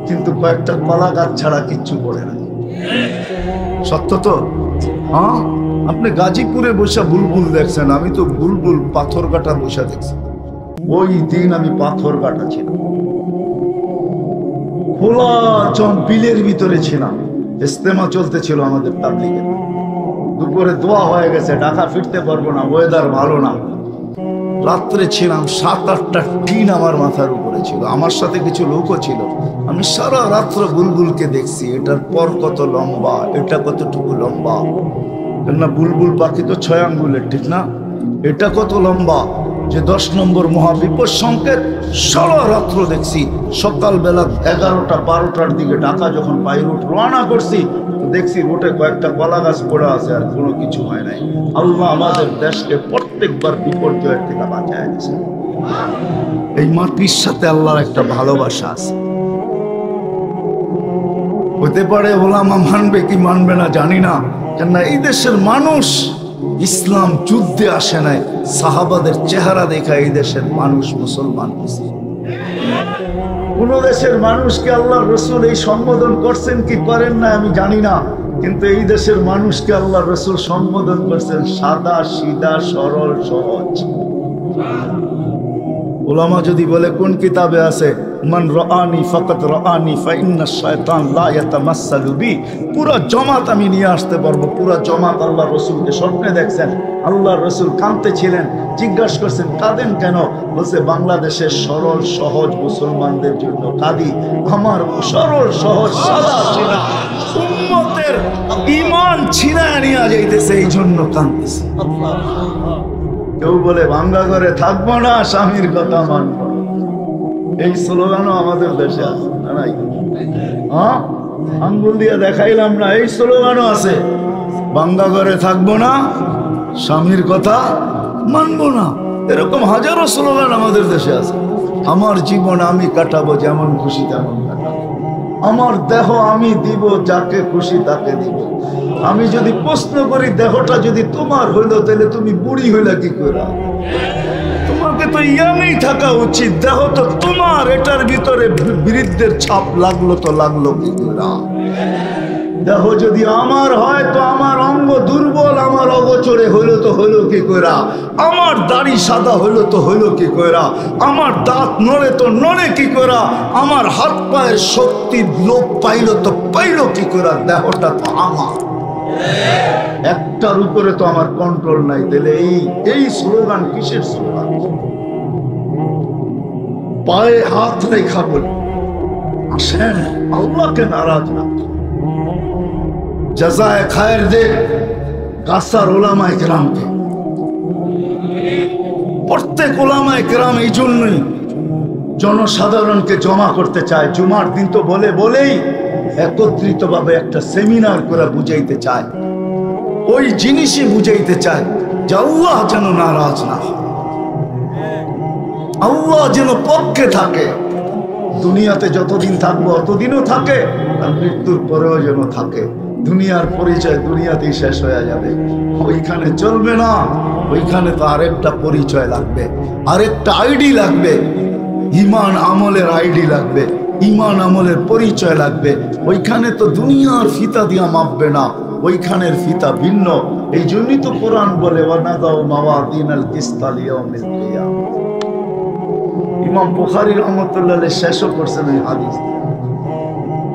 কিন্তু কয়েকটা কলা গাছ ছাড়া কিচ্ছু পড়ে না। সত্য তো? হ্যাঁ, আপনি গাজীপুরে বসে বুলবুল দেখছেন, আমি তো বুলবুল পাথর কাটা বসে দেখছি। ওই দিন আমি পাথর কাটা ছিলাম, খোলা বিলের ভিতরে ছিলাম। ইস্তেমা চলতেছিল আমাদের তাবলীগের। দুপুরে দোয়া হয়ে গেছে, ঢাকা ফিরতে পারবো না, ওয়েদার ভালো না। রাত্রে ছিলাম, 7-8টা টিন আমার মাথার উপরে ছিল, আমার সাথে কিছু লোকও ছিল। আমি সারা রাত্র বুলবুলকে দেখছি, এটার পর কত লম্বা, এটা কতটুকু লম্বা। কেননা বুলবুল পাখি তো 6 আঙ্গুলের, ঠিক না? এটা কত লম্বা যে 10 নম্বর মহাবিপদ সংকেত। সারা রাত্র দেখছি। সকালবেলা 11টা-12টার দিকে ঢাকা যখন বাই রুট রওনা করছি, দেখছি রুটে কয়েকটা কলা গাছ পড়ে আছে, আর কোনো কিছু হয় নাই। আল্লাহ আমাদের দেশকে প্রত্যেকবার বিপর্যয়ের থেকে বাঁচায় দিয়েছে। এই মাটির সাথে আল্লাহর একটা ভালোবাসা আছে। হতে পারে ওলামা মানবে কি মানবে না জানি না, কেননা এই দেশের মানুষ ইসলাম যুদ্ধে আসে নাই, সাহাবাদের চেহারা দেখা এই দেশের মানুষ মুসলমান হয়েছে। কোন দেশের মানুষকে আল্লাহর রসুল এই সম্বোধন করছেন কি করেন না আমি জানি না, কিন্তু এই দেশের মানুষকে আল্লাহর রসুল সম্বোধন করছেন সাদা সিধা সরল সহজ। উলামা যদি বলে কোন কিতাবে আছে মান রাআনি ফাকাত রাআনি ফা ইন্না শায়তান লা ইয়াতামাসসালু বি, পুরো জমাত আমি নিয়ে আসতে পারবো। পুরো জমাত আল্লাহর রাসূলকে স্বপ্নে দেখছেন, আল্লাহর রাসূল কাঁদতেছিলেন, জিজ্ঞাসা করছেন কাঁদেন কেন? বলছে বাংলাদেশের সরল সহজ মুসলমানদের জন্য কাঁদি, আমার সরল সহজ সাদা সিধা উম্মতের ঈমান ছিনায় নিয়ে যাইতেছে, এই জন্য কাঁদতেছে। কেউ বলে ভাঙ্গা ঘরে থাকবো না, স্বামীর কথা মানব, এই স্লোগানও আমাদের দেশে আছে না নাই? হ্যাঁ, আঙ্গুল দিয়ে দেখাইলাম না, এই স্লোগানও আছে, ভাঙ্গা ঘরে থাকবো না, স্বামীর কথা মানবো না। এরকম হাজারো স্লোগান আমাদের দেশে আছে। আমার জীবন আমি কাটাবো, যেমন খুশি তেমন কাটাবো, আমার দেহ আমি দিব, যাকে খুশি তাকে দিব। আমি যদি প্রশ্ন করি দেহটা যদি তোমার হইলো, তাহলে তুমি বুড়ি হইলা কি করে? তোমাকে তো ইয়াংই থাকা উচিত, দেহ তো তোমার, এটার ভিতরে বৃদ্ধের ছাপ লাগলো তো লাগলো কি করে? দেহ যদি আমার হয় তো আমার অঙ্গ দুর্বল, আমার অগোচরে হইলো তো হইলো কি কইরা? আমার দাড়ি সাদা হইলো তো হইলো কি কইরা? আমার দাঁত নড়ে তো নড়ে কি কইরা? আমার হাত পায়ের শক্তি লোপ পাইলো তো পাইলো কি কইরা? দেহটা তো আমার, একটার উপরে তো আমার কন্ট্রোল নাই। তাহলে এই স্লোগান কিসের স্লোগান? পায়ে হাত রেখা বলি আসেন আল্লাহকে নারাজ না, জাযায়ে খায়ের দে কাসার ওলামায়ে কেরামকে। প্রত্যেক ওলামায়ে কেরাম এই জন্যই জনসাধারণকে জমা করতে চায়। জুমার দিন তো বলেই একত্রিতভাবে একটা সেমিনার করে বুঝাইতে চায়, ওই জিনিসই বুঝাইতে চায় যে আল্লাহ যেন নারাজ না হয়, আল্লাহ যেন পক্ষে থাকে। দুনিয়াতে যতদিন থাকবো অতদিনও থাকে, আর মৃত্যুর পরেও যেন থাকে। দুনিয়ার পরিচয় দুনিয়াতেই শেষ হয়ে যাবে, ওইখানে চলবে না। ওইখানে তো আরেকটা পরিচয় লাগবে, আরেকটা আইডি লাগবে, ঈমান আমলের আইডি লাগবে, ঈমান আমলের পরিচয় লাগবে। ওইখানে তো দুনিয়ার ফিতা দিয়া মাপবে না, ওইখানের ফিতা ভিন্ন। এই জন্যই তো কোরআন বলে ওয়ানাদাউ মাওয়াদিনাল কিসতা লিয়াউমিল কিয়ামah। ইমাম বুখারী রাহমাতুল্লাহ আলাইহি শেষও করছেন এই হাদিস,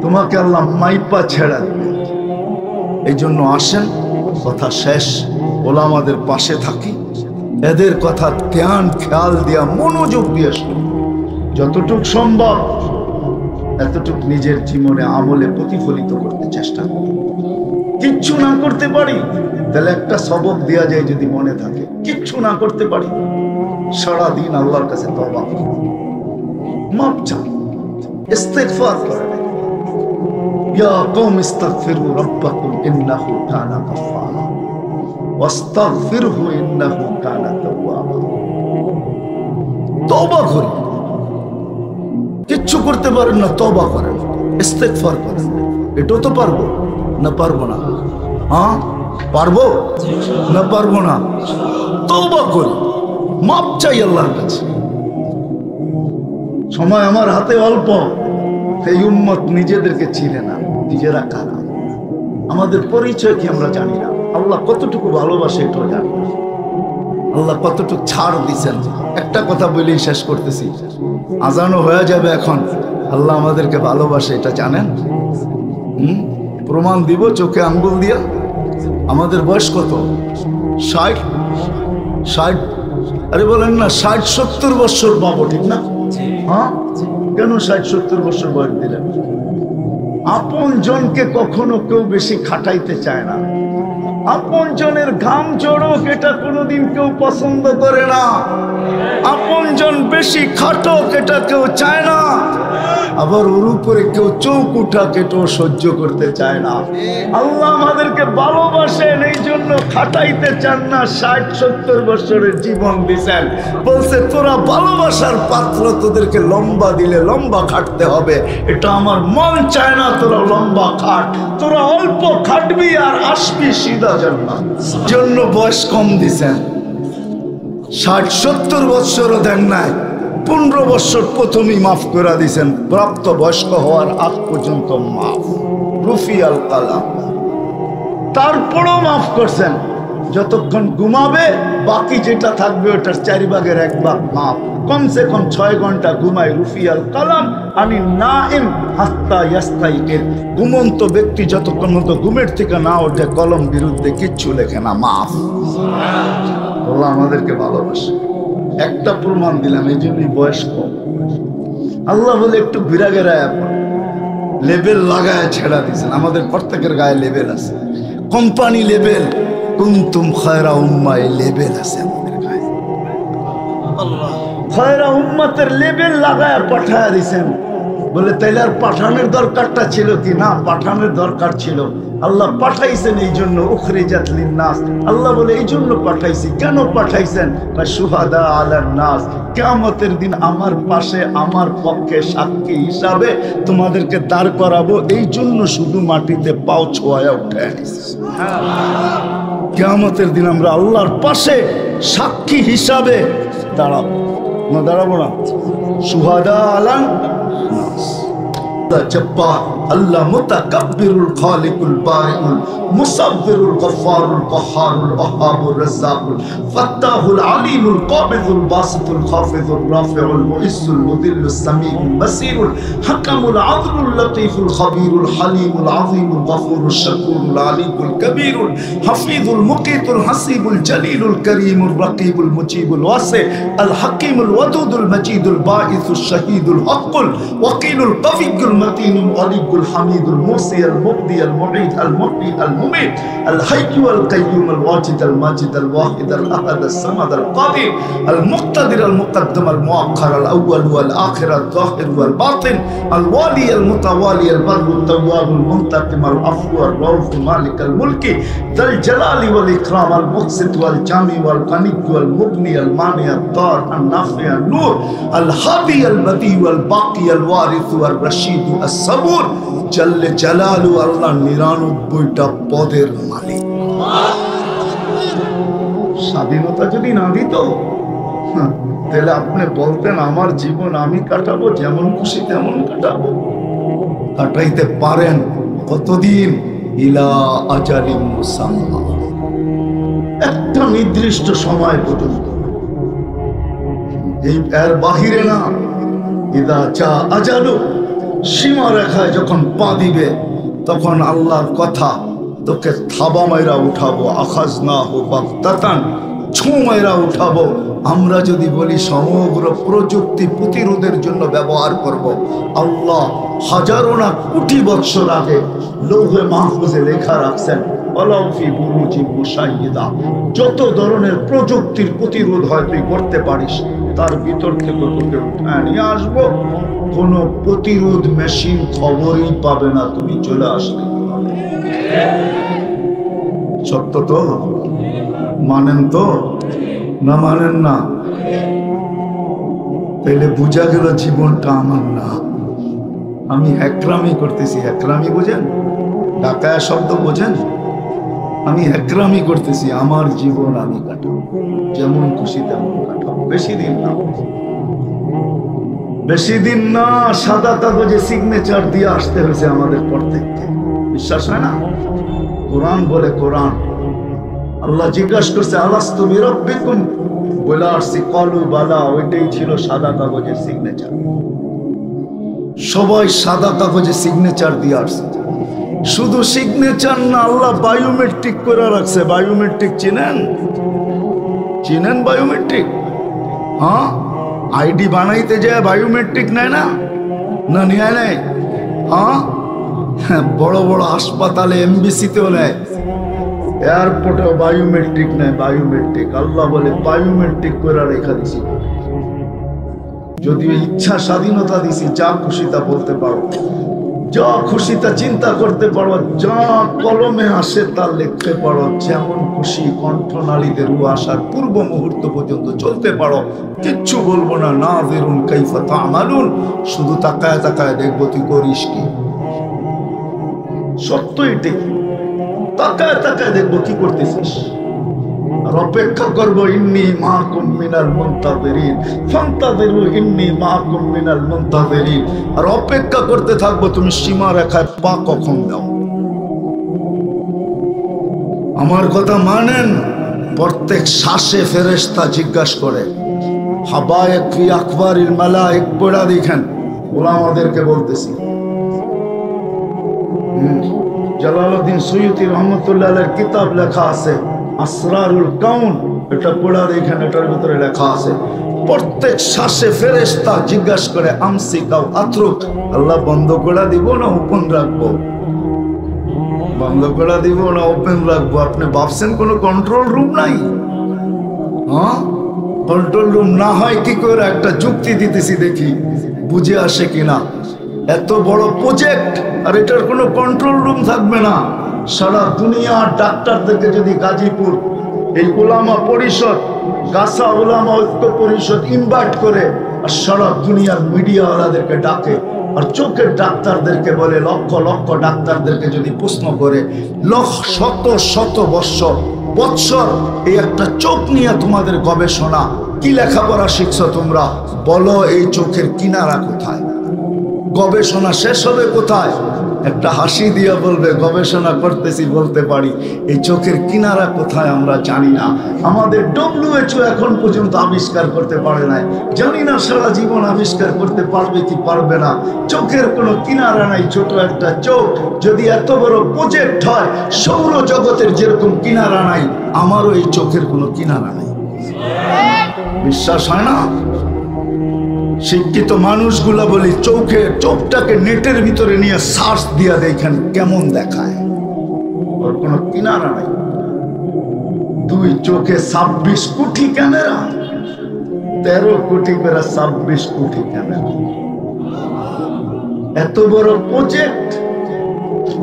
তোমাকে আল্লাহ মাইপা ছেড়া দিবে। এই জন্য আসেন, কথা শেষ, ওলামাদের পাশে থাকি, এদের কথা ধ্যান খেয়াল দিয়া মনোযোগ দিয়ে শুনি, যতটুক সম্ভব এতটুক নিজের জীবনে আমলে প্রতিফলিত করতে চেষ্টা করি। কিচ্ছু না করতে পারি তাহলে একটা সবক দেয়া যায়, যদি মনে থাকে। কিচ্ছু না করতে পারি, সারাদিন আল্লাহর কাছে তওবা করি, মাপ চাই, ইস্তিগফার করেন। ইয়া কওম ইস্তাগফিরু রাব্বাকুম ইন্নাহু কানা গাফফারা ওয়াস্তাগফিরহু ইন্নাহু কানা তাওয়াবা। তওবা করি, কিচ্ছু করতে পারেন না, তওবা করেন, ইস্তিগফার করেন। এটাও তো পারবো না? পারবো না? হ্যাঁ পারবো না? পারবো না? তওবা করি, মাপ চাই আল্লাহর কাছে। সময় আমার হাতে অল্প, এই উম্মত নিজেদেরকে চিনে না, নিজেরা কারা, আমাদের পরিচয় কি আমরা জানি না। আল্লাহ কতটুকু ভালোবাসে এটাও জানি না, আল্লাহ কতটুকু ছাড় দিচ্ছেন। একটা কথা বলেই শেষ করতেছি, আজানও হয়ে যাবে এখন। আল্লাহ আমাদেরকে ভালোবাসে এটা জানেন? প্রমাণ দিব চোখে আঙ্গুল দিয়া। আমাদের বয়স কত? 60? আরে বলেন না 60-70 বছর পাবো, ঠিক না? হ্যাঁ, কেন 60-70 বছর বয়স দিলেন? আপন জনকে কখনো কেউ বেশি খাটাইতে চায় না। আপন জনের ঘাম জড়ুক এটা কোনোদিন কেউ পছন্দ করে না। আপন জন বেশি খাটুক এটা কেউ চায় না। আবার ওর উপরে কেউ চোখ উঠাক এটাও সহ্য করতে চায় না। আল্লাহ আমাদেরকে ভালোবাসেন, এই জন্য খাটাইতে চান না। 60-70 বছরের জীবন দিছেন, বলছে তোরা ভালোবাসার পাত্র, তোদেরকে লম্বা দিলে লম্বা খাটতে হবে। এটা আমার মন চায় না তোরা লম্বা খাট, তোরা অল্প খাটবি আর আসবি সিধা জান্নাত। জন্য বয়স কম দিছেন, 60-70 বছরও দেন নাই, 15 বছর প্রথমেই মাফ করে দিয়েছেন, প্রাপ্ত বয়স্ক হওয়ার আগ পর্যন্ত মাফ, রুফি আল কালাম। তারপরও মাফ করছেন, যতক্ষণ ঘুমাবে বাকি যেটা থাকবে ওটার 4 ভাগের 1 ভাগ মাফ। কমসে কম 6 ঘন্টা ঘুমাই, রুফি আল কালাম আনি নাইম হাত্তা ইয়াস্তাইকির। ঘুমন্ত ব্যক্তি যতক্ষণ মতো ঘুমের থেকে না ওঠে কলম বিরুদ্ধে কিচ্ছু লেখে না, মাফ। আল্লাহ আমাদেরকে ভালোবাসে। একটা প্রমাণ দিলাম, এই জন্যই বয়স কম। আল্লাহ বলে একটু ঘুরা গেরায় লেবেল লাগায় ছেড়া দিয়েছেন। আমাদের প্রত্যেকের গায়ে লেবেল আছে, কোম্পানি লেবেল, কুনতুম খায়রা উম্মাহ লেবেল আছে আমাদের গায়ে। খায়রা উম্মতের লেবেল লাগায় পাঠায় দিয়েছেন। বলে তাইলে আর পাঠানোর দরকারটা ছিল কি? না, পাঠানোর দরকার ছিল। আল্লাহ পাঠাইছেন এই জন্য, উখরিজাত লিন্নাস। আল্লাহ বলে এই জন্য পাঠাইছি। কেন পাঠাইছেন? শুহাদা আলান নাস, কিয়ামতের দিন আমার পাশে আমার পক্ষে সাক্ষী হিসাবে তোমাদেরকে দাঁড় করাবো। এই জন্য শুধু মাটিতে পাও ছোঁয়া উঠে আনিছি। কিয়ামতের দিন আমরা আল্লাহর পাশে সাক্ষী হিসাবে দাঁড়াবো। না দাঁড়াবো না? শুহাদা আলান নাস। জব্বার আল্লাহ মুতাকাব্বিরুল খালিকুল বারিউল মুসাব্বিরুল গফফারুল কহ্হারুল ওয়াহ্হাবুর রাজ্জাকুল ফাত্তাহুল আলিমুল কাবিদুল বাসিতুল খাফিদুর রাফিউল মুইসুল মুদিল্লুস সামিউল বাসিরুল হাকামুল আদলুল লতীফুল খবীরুল হালিমুল আযীমুল গফুরুশ শাকুরুল আলিমুল কবীরুল হাফিজুল মুকিতুল হাসিবুল জলিলুল করিমুর রাকিবুল মুজিবুল ওয়াসি আল হাকিমুল ওয়াদুদুল মজিদুল বাঈসুশ শাহীদুল হকুল ওয়াকিলুল কবিয়্যুল المتين الغني الحميد المحصي المبدي المعيد المحيي المميت الحي القيوم الواجد الماجد الواحد الاحد الصمد القادر المقتدر المقدم المؤخر الاول والاخر الظاهر والباطن الوالي المتوالي البر التواب المنتقم العفو الرؤوف مالك الملك ذا الجلال والاكرام المقسط والجامع والغني والمغني المانع الضار النافع النور الهادي البديع والباقي الوارث والرشيد الصبور جل جلاله আল্লাহ 99টা পদের মালিক। স্বাধীনতা যদি না দিত তাহলে আপনি বলতেন আমার জীবন আমি কাটাবো, যেমন খুশি তেমন কাটাবো। কাটাইতে পারেন কতদিন? ইলা আজালিম মুসাম্মা, একটা নির্দিষ্ট সময় পর্যন্ত। এই এর বাহিরে না। ইদা চা আজালু, সীমা রেখায় যখন পা দিবে তখন আল্লাহর কথা, তোকে থাবা মাইরা উঠাবো, আখাযনাহু বাগতাতান, ছুঁ মাইরা উঠাবো। আমরা যদি বলি সমগ্র প্রযুক্তি প্রতিরোধের জন্য ব্যবহার করব, আল্লাহ হাজারো না কোটি বৎসর আগে লৌহে মাহফুজে লেখা রাখছেন যত ধরনের প্রযুক্তির প্রতিরোধ হয় তুই করতে পারিস, তার ভিতর থেকে তোকে উঠায় নিয়ে আসবো। কোন প্রতিরোধ মেশিন খবরই পাবে না তুমি চলে আসলে। সত্য তো? মানেন তো না মানেন না? তাইলে বুঝা গেল জীবনটা আমার না, আমি একরামি করতেছি। একরামি বোঝেন? ডাকায়া শব্দ বোঝেন? আমি একরামি করতেছি, আমার জীবন আমি কাটাবো, যেমন খুশি তেমন কাটাবো। বেশি দিন না, বেশি দিন না। সাদা কাগজে সিগনেচার দিয়ে আসতে হয়েছে আমাদের প্রত্যেককে। বিশ্বাস হয় না? কোরআন বলে, কোরআন আল্লাহ জিজ্ঞাসা করছে আলাস্তু বিরাব্বিকুম, বলে আসছি কলু বালা। ওইটাই ছিল সাদা কাগজের সিগনেচার। সবাই সাদা কাগজে সিগনেচার দিয়ে আসছে। শুধু সিগনেচার না, আল্লাহ বায়োমেট্রিক করে রাখছে। বায়োমেট্রিক চিনেন? চিনেন বায়োমেট্রিক? হ্যাঁ, আইডি বানাইতে যায় বায়োমেট্রিক নেয় না? না নিয়ে নেয়? হ্যাঁ, বড় বড় হাসপাতালে এমবিসিতেও নেয়, এয়ারপোর্টেও বায়োমেট্রিক নেয়। বায়োমেট্রিক আল্লাহ বলে বায়োমেট্রিক করে রেখা দিছি। যদিও ইচ্ছা স্বাধীনতা দিছি, যা খুশি তা বলতে পারো, যা খুশি তা চিন্তা করতে পারো, যা কলমে আসে তা লিখতে পারো, যেমন খুশি কণ্ঠনালীতে রু আসার পূর্ব মুহূর্ত পর্যন্ত চলতে পারো, কিচ্ছু বলবো না। নাযিরুন কাইফা তা'মালুন, শুধু তাকায় তাকায় দেখবো তুই করিস কি। সত্য এটাই, তাকায় তাকায় দেখবো কি করতেছিস। আর অপেক্ষা করবো ইন্নী মাআকুম মিনাল মুনতাযিরিন, ফান্তাযিরু ইন্নী মাআকুম মিনাল মুনতাযিরিন। আর অপেক্ষা করতে থাকবো তুমি সীমা রেখায় পা কখন দাও। আমার কথা মানেন? প্রত্যেক শ্বাসে ফেরেশতা জিজ্ঞাসা করে। হাবায়েক ফি আকবারিল মালায়েক পড়া দেখেন, ওলামাদেরকে বলতেছি। জালালউদ্দিন সুয়ুতি রহমতুল্লাহ আলাইহির কিতাব লেখা আছে আসরারুল কাউন, এটা পড়া দেখেন, এটার ভিতরে লেখা আছে প্রত্যেক শ্বাসে ফেরেশতা জিজ্ঞাসা করে আমসিকাও আতরুক, আল্লাহ বন্ধ করে দিব না ওপেন রাখবো, বন্ধ করে দিব না ওপেন রাখবো। আপনি ভাবছেন কোনো কন্ট্রোল রুম নাই? হ্যাঁ, কন্ট্রোল রুম না হয় কি করে? একটা যুক্তি দিতেছি, দেখি বুঝে আসে কিনা। এত বড় প্রজেক্ট আর এটার কোনো কন্ট্রোল রুম থাকবে না। সারা দুনিয়ার ডাক্তারদেরকে যদি গাজীপুর এই উলামা পরিষদ, গাছা উলামা ঐক্য পরিষদ ইনভাইট করে আর সারা দুনিয়ার মিডিয়াওয়ালাদেরকে ডাকে আর চোখের ডাক্তারদেরকে বলে, লক্ষ লক্ষ ডাক্তারদেরকে যদি প্রশ্ন করে, শত শত বৎসর এই একটা চোখ নিয়ে তোমাদের গবেষণা, কি লেখাপড়া শিখছো তোমরা, বলো এই চোখের কিনারা কোথায়? গবেষণা শেষ হবে কোথায়? একটা হাসি দিয়ে বলবে গবেষণা করতেছি, বলতে পারি এই চোখের কিনারা কোথায় আমরা জানি না। আমাদের WHO এখন পর্যন্ত আবিষ্কার করতে পারে নাই, জানি না সারা জীবন আবিষ্কার করতে পারবে কি পারবে না। চোখের কোনো কিনারা নাই, ছোট একটা চোখ। যদি এত বড় প্রজেক্ট হয়, সৌরজগতের যেরকম কিনারা নাই, আমারও এই চোখের কোনো কিনারা নাই। বিশ্বাস হয় না? শিক্ষিত মানুষগুলা বলি চোখটাকে নেটের ভিতরে নিয়ে সার্চ দিয়া দেখেন কেমন দেখায়, ওর কোনো কিনারা নাই। দুই চোখে 26 কোটি ক্যামেরা, 13 কোটি করে 26 কোটি ক্যামেরা। এত বড় প্রজেক্ট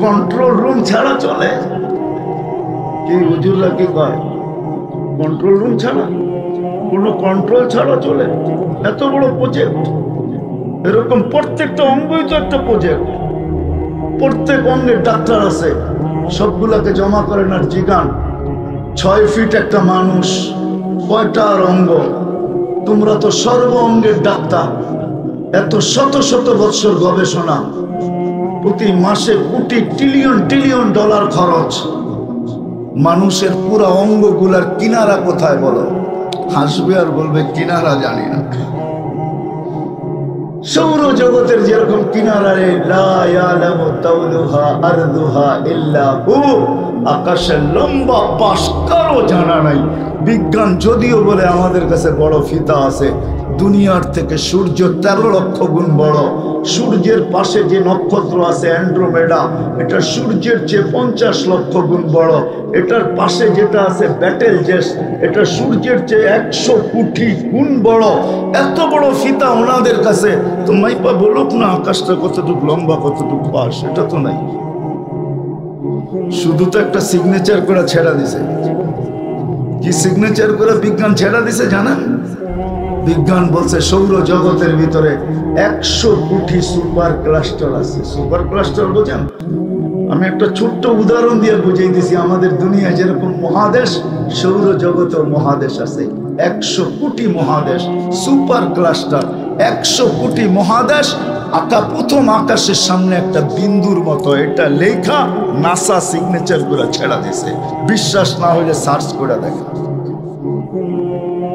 কন্ট্রোল রুম ছাড়া চলে? কি হুজুররা কি কয়? কন্ট্রোল রুম ছাড়া, কোনো কন্ট্রোল ছাড়া চলে? এত বড় প্রজেক্ট, এরকম প্রত্যেকটা অঙ্গই তো একটা প্রজেক্ট। প্রত্যেক অঙ্গের ডাক্তার আছে, সবগুলাকে জমা করেন আর জিগান 6 ফিট একটা মানুষ কয়টা আর অঙ্গ? তোমরা তো সর্ব অঙ্গের ডাক্তার। এত শত শত বৎসর গবেষণা, প্রতি মাসে কোটি ট্রিলিয়ন ডলার খরচ। মানুষের পুরা অঙ্গগুলার কিনারা কোথায় বলো? হাসবে আর বলবে কিনারা জানি না। সৌরজগতের যেরকম কিনারা রে, লা ইয়ালামু তাওলুহা আরদুহা ইল্লা হু, আকাশের লম্বা পাশ কারো জানা নাই। বিজ্ঞান যদিও বলে আমাদের কাছে বড় ফিতা আছে, দুনিয়ার থেকে সূর্য 13 লক্ষ গুণ বড়। সূর্যের পাশে যে নক্ষত্র আছে অ্যান্ড্রোমেডা, এটা সূর্যের চেয়ে 50 লক্ষ গুণ বড়। এটার পাশে যেটা আছে ব্যাটেলজেস, এটা সূর্যের চেয়ে 100 কোটি গুণ বড়। এত বড় ফিতা ওনাদের কাছে, তো মাইপা বলুক না আকাশটা কতটুকু লম্বা, কতটুকু পাশ, এটা তো নাই। শুধু তো একটা সিগনেচার করে ছেড়া দিছে। কি সিগনেচার করে বিজ্ঞান ছেড়া দিছে জানেন? বিজ্ঞান বলছে সৌরজগতের ভিতরে 100 কোটি সুপার ক্লাস্টার আছে। সুপার ক্লাস্টার বোঝেন? আমি একটা ছোট্ট উদাহরণ দিয়ে বুঝিয়ে দিছি। আমাদের দুনিয়া যেরকম মহাদেশ, সৌরজগতেও মহাদেশ আছে। 100 কোটি মহাদেশ, সুপার ক্লাস্টার। 100 কোটি মহাদেশ, প্রথম আকাশের সামনে একটা বিন্দুর মতো। এটা লেখা, নাসা সিগনেচার করে ছেড়া দিছে। বিশ্বাস না হলে সার্চ করে দেখেন।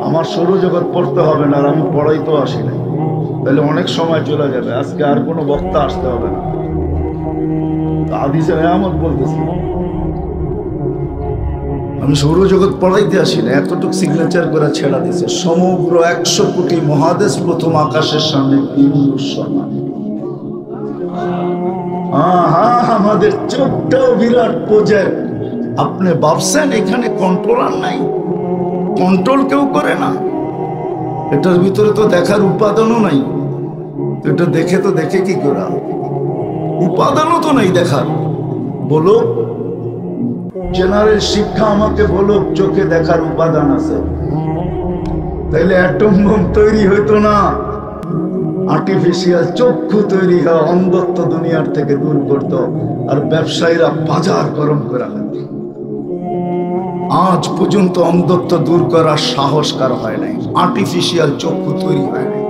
আমার সৌরজগৎ পড়তে হবে না, আর আমি পড়াইতেও আসি না, তাহলে অনেক সময় চলে যাবে। আজকে আর কোনো বক্তা আসতে হবে না, হাদিসের নিয়ামত বলতেছি। আমি সৌরজগৎ পড়াইতে আসি না, এতটুকু সিগনেচার করে ছেড়া দিছে। সমগ্র 100 কোটি মহাদেশ প্রথম আকাশের সামনে বিন্দুর সমান। আমাদের চোখটাও বিরাট প্রজেক্ট। আপনি ভাবছেন এখানে কন্ট্রোলার নাই? কন্ট্রোল কেউ করে না। এটার ভিতরে তো দেখার উপাদানও নাই। এটা দেখে কি করা? উপাদানও তো নাই দেখার। বলো, জেনারেল শিক্ষা আমাকে বলো চোখে দেখার উপাদান আছে, তাইলে অ্যাটম বোম তৈরি হইতো না। আর্টিফিশিয়াল চক্ষু তৈরি হওয়া, অন্ধত্ব দুনিয়ার থেকে দূর করতো, আর ব্যবসায়ীরা বাজার গরম করে রাখত। আজ পর্যন্ত অন্ধত্ব দূর করার সাহস কারো হয় নাই। আর্টিফিশিয়াল চক্ষু তৈরি হয় নাই।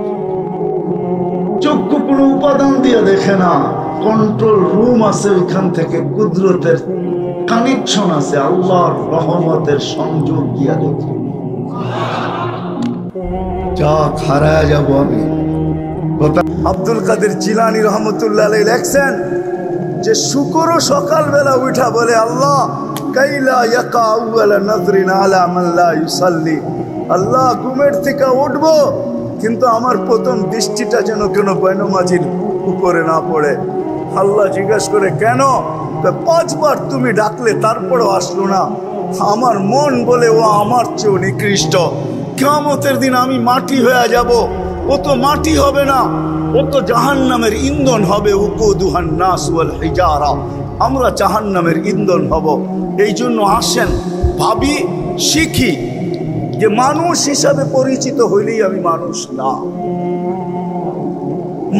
চক্ষু কোনো উপাদান দিয়ে দেখে না, কন্ট্রোল রুম আছে, ওইখান থেকে কুদরতের কানেকশন আছে, আল্লাহর রহমতের সংযোগ দিয়া দেখে। যা হারায় যাব আমি। আব্দুল কাদের জিলানী রহমতুল্লাহ আলাইহি লেখছেন যে শুকরও সকালবেলা উঠা বলে, আল্লাহ কাইলা ইয়াকা আউয়ালা নাজরিন আলা মান লা ইউসাল্লি, আল্লাহ ঘুমের থেকে উঠবো কিন্তু আমার প্রথম দৃষ্টিটা যেন কোনো বৈনমাজির উপরে না পড়ে। আল্লাহ জিজ্ঞাসা করে কেন? 5 বার তুমি ডাকলে তারপরও আসলো না। আমার মন বলে ও আমার চেয়েও নিকৃষ্ট, কিয়ামতের দিন আমি মাটি হয়ে যাব, ও তো মাটি হবে না, ও তো জাহান্নামের ইন্ধন হবে। উকুদুহান নাস ওয়াল হিজারা, আমরা জাহান্নামের ইন্ধন হব। এই জন্য আসেন ভাবি, শিখি যে মানুষ হিসাবে পরিচিত হইলেই আমি মানুষ না।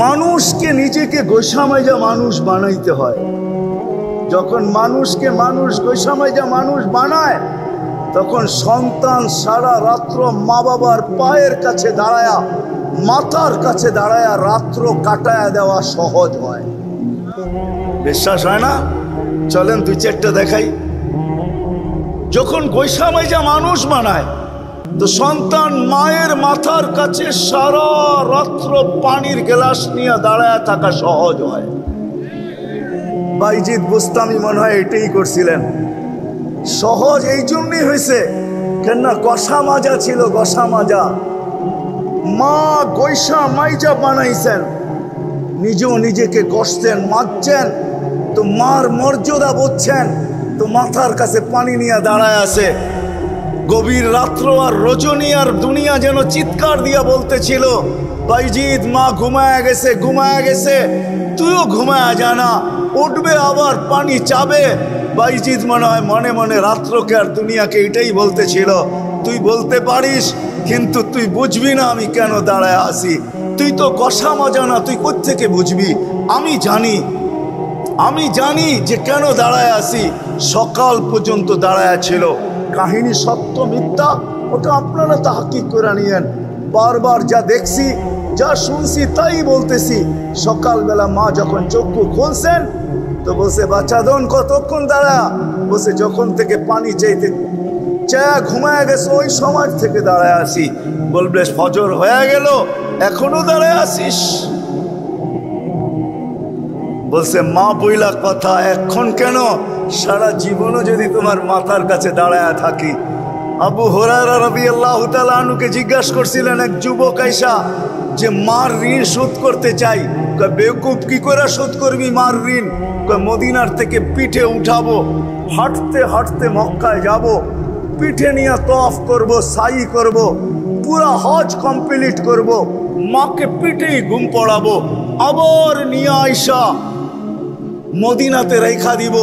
মানুষকে নিজেকে গোসামাইজা মানুষ বানাইতে হয়। যখন মানুষকে মানুষ গোসামাইজা মানুষ বানায়, তখন সন্তান সারা রাত্র মা বাবার পায়ের কাছে দাঁড়ায়া, মাথার কাছে দাঁড়ায়া রাত্র কাটায়া দেওয়া সহজ হয়। বিশ্বাস হয় না? চলেন 2-4টা দেখাই। যখন গোসামাইজা মানুষ বানায়, তো সন্তান মায়ের মাথার কাছে সারা রাত্র পানির গ্লাস নিয়ে দাঁড়ায় থাকা সহজ হয়। বাইজিদ বুস্তামি মনে হয় এটাই করছিলেন। সহজ এই জন্যই হয়েছে কেননা কষা মাজা ছিল, কষা মাজা। মা গৈসা মাইজা বানাইছেন, নিজেও নিজেকে কষতেন, মাজছেন, তো মার মর্যাদা বুঝছেন, তো মাথার কাছে পানি নিয়ে দাঁড়ায় আছে। গভীর রাত্র আর রজনী আর দুনিয়া যেন চিৎকার দিয়া বলতেছিল, বাইজিদ মা ঘুমায়া গেছে, ঘুমায়া গেছে, তুইও ঘুমায়া জানা, উঠবে আবার পানি চাবে। বাইজিদ মনে হয় মনে মনে রাত্রকে আর দুনিয়াকে এটাই বলতেছিল, তুই বলতে পারিস কিন্তু তুই বুঝবি না আমি কেন দাঁড়ায় আসি। তুই তো কষা মজা না, তুই কোত্থেকে বুঝবি? আমি জানি যে কেন দাঁড়ায় আসি। সকাল পর্যন্ত দাঁড়ায় ছিল। কাহিনী সত্য মিথ্যা ওটা আপনারা তাহকিক করে নিয়েন। বারবার যা দেখছি, যা শুনছি তাই বলতেছি। সকালবেলা মা যখন চক্ষু খুলছেন তো বসে, বাচ্চা দন কতক্ষণ দাঁড়া? বসে যখন থেকে পানি চাইতে ঘুমায় গেছে ওই সময় থেকে দাঁড়ায় আসি। বলবে ফজর হয়ে গেল এখনো দাঁড়ায় আসিস? বলছে মা বইলা কথা, এখন কেন, সারা জীবনও যদি তোমার মাথার কাছে দাঁড়ায় থাকি। আবু হুরায়রা রাদিয়াল্লাহু তাআলা আনহুকে জিজ্ঞাসা করছিলেন এক যুবক আইসা যে মার ঋণ শোধ করতে চাই। বেকুব কি করে শোধ করবি মার ঋণ? মদিনার থেকে পিঠে উঠাবো, হাঁটতে হাঁটতে মক্কায় যাব, পিঠে নিয়ে তওয়াফ করব, সাই করব, পুরা হজ কমপ্লিট করব, মাকে পিঠেই ঘুম পড়াবো, আবার নিয়ে আইসা মদিনাতে রেখা দিব।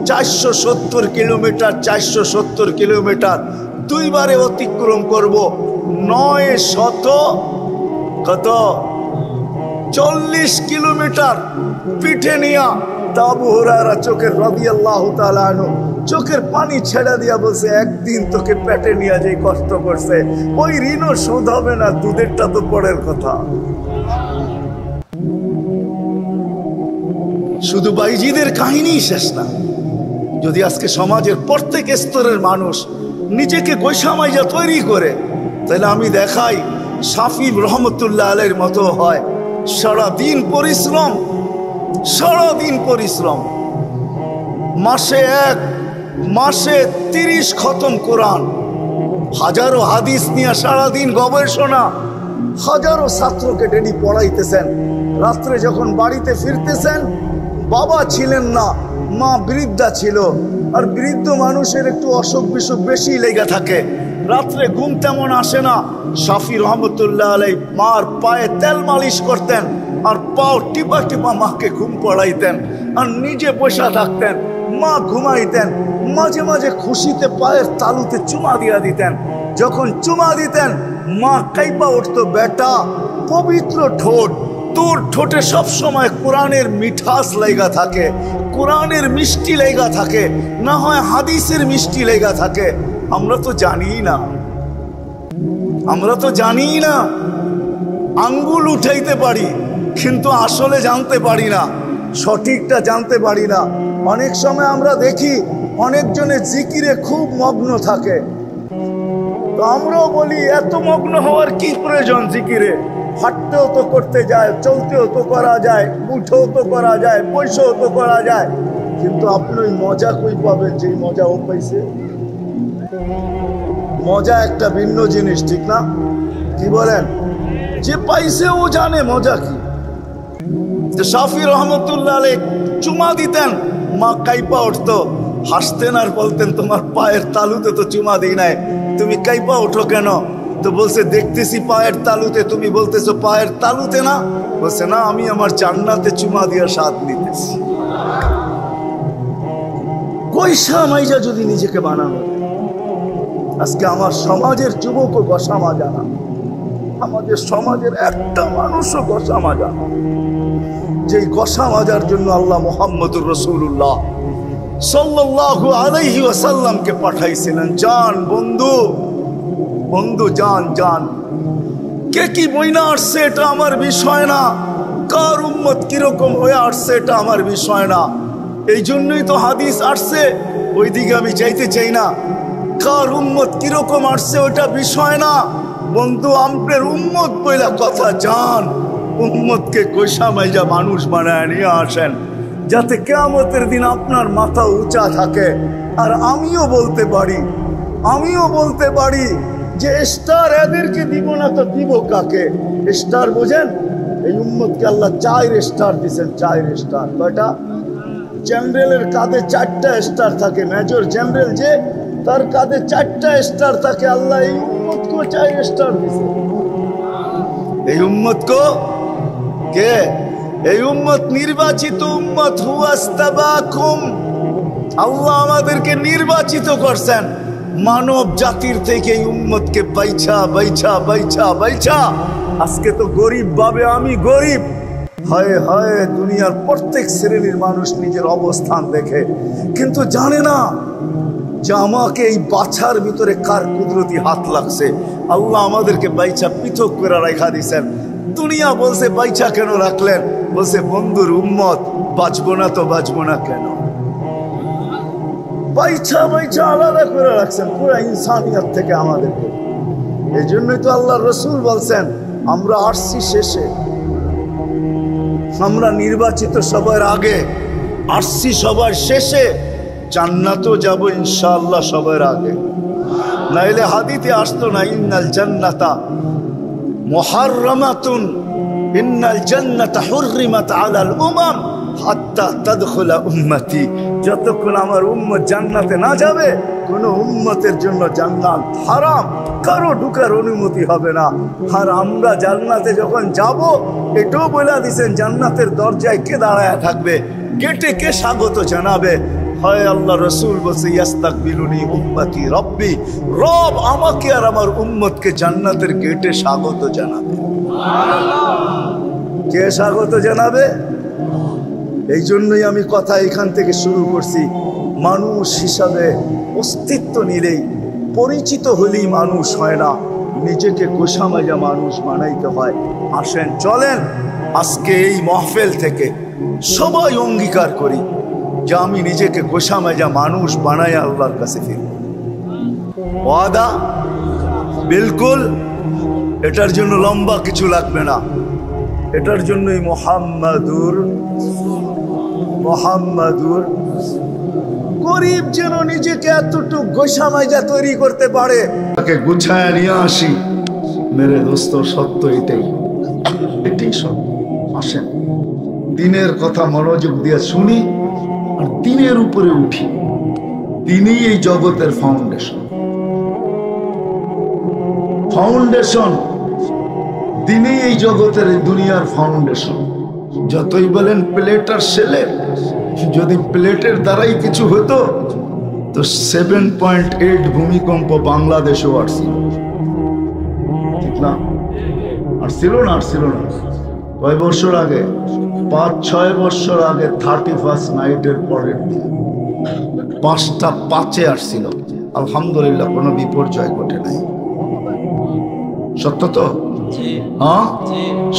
470 কিলোমিটার, 470 কিলোমিটার 2 বারে অতিক্রম করব। 940 কিলোমিটার পিঠে নিয়া। তা আবু হুরায়রা চোখের রাদিয়াল্লাহু তাআলা আনহু চোখের পানি ছেড়ে দিয়া বলছে, একদিন তোকে পেটে নিয়ে যে কষ্ট করছে ওই ঋণও শোধ হবে না, দুধেরটা তো পরের কথা। শুধু বাইজিদের কাহিনী শেষ না। যদি আজকে সমাজের প্রত্যেক স্তরের মানুষ নিজেকে গোসামাইজা তৈরি করে, তাহলে আমি দেখাই শাফি রহমতুল্লাহ আলাইহির মতো হয়। সারাদিন পরিশ্রম, সারাদিন পরিশ্রম, মাসে 30 খতম কোরআন, হাজারো হাদিস নিয়ে সারাদিন গবেষণা, হাজারো ছাত্রকে ডেলি পড়াইতেছেন। রাত্রে যখন বাড়িতে ফিরতেছেন, বাবা ছিলেন না, মা বৃদ্ধা ছিল। আর বৃদ্ধ মানুষের একটু অসুখ বিসুখ বেশি লেগে থাকে, রাত্রে ঘুম তেমন আসে না। শাফি রহমতুল্লাহ আলাইহি মার পায়ে তেল মালিশ করতেন আর পাও টিপা টিপা মাকে ঘুম পড়াইতেন আর নিজে বসা থাকতেন, মা ঘুমাইতেন। মাঝে মাঝে খুশিতে পায়ের তালুতে চুমা দিয়া দিতেন। যখন চুমা দিতেন মা কাইপা উঠতো, বেটা পবিত্র ঠোঁট, তোর ঠোঁটে সব সময় কোরআনের মিঠাস লেগা থাকে, কোরআনের মিষ্টি লেগা থাকে, না হয় হাদিসের মিষ্টি লেগা থাকে। আমরা তো জানিই না, আমরা তো জানিই না। আঙ্গুল উঠাইতে পারি কিন্তু আসলে জানতে পারি না, সঠিকটা জানতে পারি না। অনেক সময় আমরা দেখি অনেকজনে জিকিরে খুব মগ্ন থাকে, তো আমরাও বলি এত মগ্ন হওয়ার কি প্রয়োজন জিকিরে? হাঁটতেও তো করতে যায়, চলতেও তো করা যায়, উঠেও তো করা যায়, বসেও তো করা যায়, কিন্তু আপনি ওই মজা কই পাবেন যে মজা ও পাইছে? মজা একটা ভিন্ন জিনিস, ঠিক না? কি বলেন? যে পাইছে ও জানে মজা কি। শাফি রহমতুল্লাহ আলাইহি চুমা দিতেন, মা কাইপা উঠতো, হাসতেন আর বলতেন তোমার পায়ের তালুতে তো চুমা দিই নাই, তুমি কাইপা ওঠো কেন? তো বলছে দেখতেছি পায়ের তালুতে, তুমি বলতেছো পায়ের তালুতে না। বলছে না, আমি আমার জান্নাতে চুমা দিয়ে স্বাদ নিতেছি। কইসা মাইজা যদি নিজেকে বানানো, আজকে আমার সমাজের যুবকও গসা মাজা না, আমাদের সমাজের একটা মানুষও গসা মাজা না। যেই গসা মাজার জন্য আল্লাহ মুহাম্মদুর রাসূলুল্লাহ সাল্লাল্লাহু আলাইহি ওয়াসাল্লামকে পাঠাইছিলেন। জান বন্ধু, বন্ধু জান জান, কে কি বইনা আসছে এটা আমার বিষয় না, কার উম্মত কিরকম হয়ে আসছে এটা আমার বিষয় না। এই জন্যই তো হাদিস আসছে, ওইদিকে আমি যাইতে চাই না। কার উম্মত কিরকম আসছে ওটা বিষয় না, বন্ধু আপনার উম্মত বইলা কথা। জান উম্মতকে কইসা মাইজা মানুষ বানায় নিয়ে আসেন, যাতে কিয়ামতের দিন আপনার মাথা উঁচা থাকে। আর আমিও বলতে পারি যে স্টার এদেরকে দিব না তো দিব কাকে? স্টার বোঝেন? এই উম্মতকে আল্লাহ 4 স্টার দিয়েছেন। 4 স্টার। কয়টা? জেনারেলের কাঁধে 4টা স্টার থাকে, মেজর জেনারেল যে, তার কাঁধে 4টা স্টার থাকে। আল্লাহ এই উম্মতকে 4 স্টার দিয়েছে। এই উম্মতকে কে? এই উম্মত নির্বাচিত উম্মত। হুয়াস্তাবাকুম, আল্লাহ আমাদেরকে নির্বাচিত করছেন মানব জাতির থেকে। এই উম্মতকে বাইছা বাইছা বাইছা বাইছা আজকে তো গরিব ভাবে আমি গরিব। হায় হায়, দুনিয়ার প্রত্যেক শ্রেণীর মানুষ নিজের অবস্থান দেখে, কিন্তু জানে না যে আমাকে এই বাছার ভিতরে কার কুদরতি হাত লাগছে। আল্লাহ আমাদেরকে বাইছা পৃথক করে রাখা দিয়েছেন। দুনিয়া বলছে বাইছা কেন রাখলেন? বলছে বন্ধুর উম্মত, বাঁচবো না তো বাঁচবো না কেন? বাইছা বাইছা আলাদা করে রাখছেন পুরো ইনসানিয়ত থেকে আমাদেরকে। এই জন্যই তো আল্লাহ রসুল বলছেন আমরা আসছি শেষে, আমরা নির্বাচিত সবার আগে, আসছি সবার শেষে, জান্নাতও যাব ইনশাআল্লাহ সবার আগে। নাইলে হাদিতে আসতো না ইন্নাল জান্নাতা মুহাররামাতুন, ইন্নাল জান্নাতা হুররিমাত আলাল উমাম হাত্তা তাদখুলা উম্মতি। যতক্ষণ আমার উম্মত জান্নাতে না যাবে, কোন উম্মতের জন্য জান্নাত হারাম, কারো ঢুকার অনুমতি হবে না। আর আমরা জান্নাতে যখন যাব, এটাও বলে দিয়েছেন জান্নাতের দরজায় কে দাঁড়ায় থাকবে, গেটে কে স্বাগত জানাবে। হয় আল্লাহ রসুল বলছে ইয়াস্তাকবিলুনি উম্মতি রব্বি, রব আমাকে আর আমার উম্মতকে জান্নাতের গেটে স্বাগত জানাবে। কে স্বাগত জানাবে? এই জন্যই আমি কথা এখান থেকে শুরু করছি। মানুষ হিসাবে অস্তিত্ব নিলেই, পরিচিত হলেই মানুষ হয় না, নিজেকে গোসামাজা মানুষ বানাইতে হয়। আসেন চলেন আজকে এই মাহফিল থেকে সবাই অঙ্গীকার করি যে আমি নিজেকে গোসামাজা মানুষ বানাই আল্লাহর কাছে ফিরব। ওয়াদা? বিলকুল। এটার জন্য লম্বা কিছু লাগবে না, এটার জন্যই মুহাম্মাদুর গরিব যেন নিজেকে এতটুকু গোসামাইজা তৈরি করতে পারে, তাকে গুছায় নিয়ে আসি। মেরে দোস্ত, সত্য এটাই, এটাই সত্য। আসেন দিনের কথা মনোযোগ দিয়ে শুনি আর দিনের উপরে উঠি। তিনিই এই জগতের ফাউন্ডেশন। তিনিই এই জগতের, এই দুনিয়ার ফাউন্ডেশন। যতই বলেন প্লেট আর সেলের, যদি প্লেটের দ্বারাই কিছু হতো তো 7.8 ভূমিকম্প বাংলাদেশেও আসছিল, ঠিক না? আসছিল না? কয় বছর আগে? 5-6 বছর আগে 31st নাইটের পরের দিন 5টা 5-এ আসছিল। আলহামদুলিল্লাহ কোনো বিপর্যয় ঘটে নাই। সত্য তো? হ্যাঁ,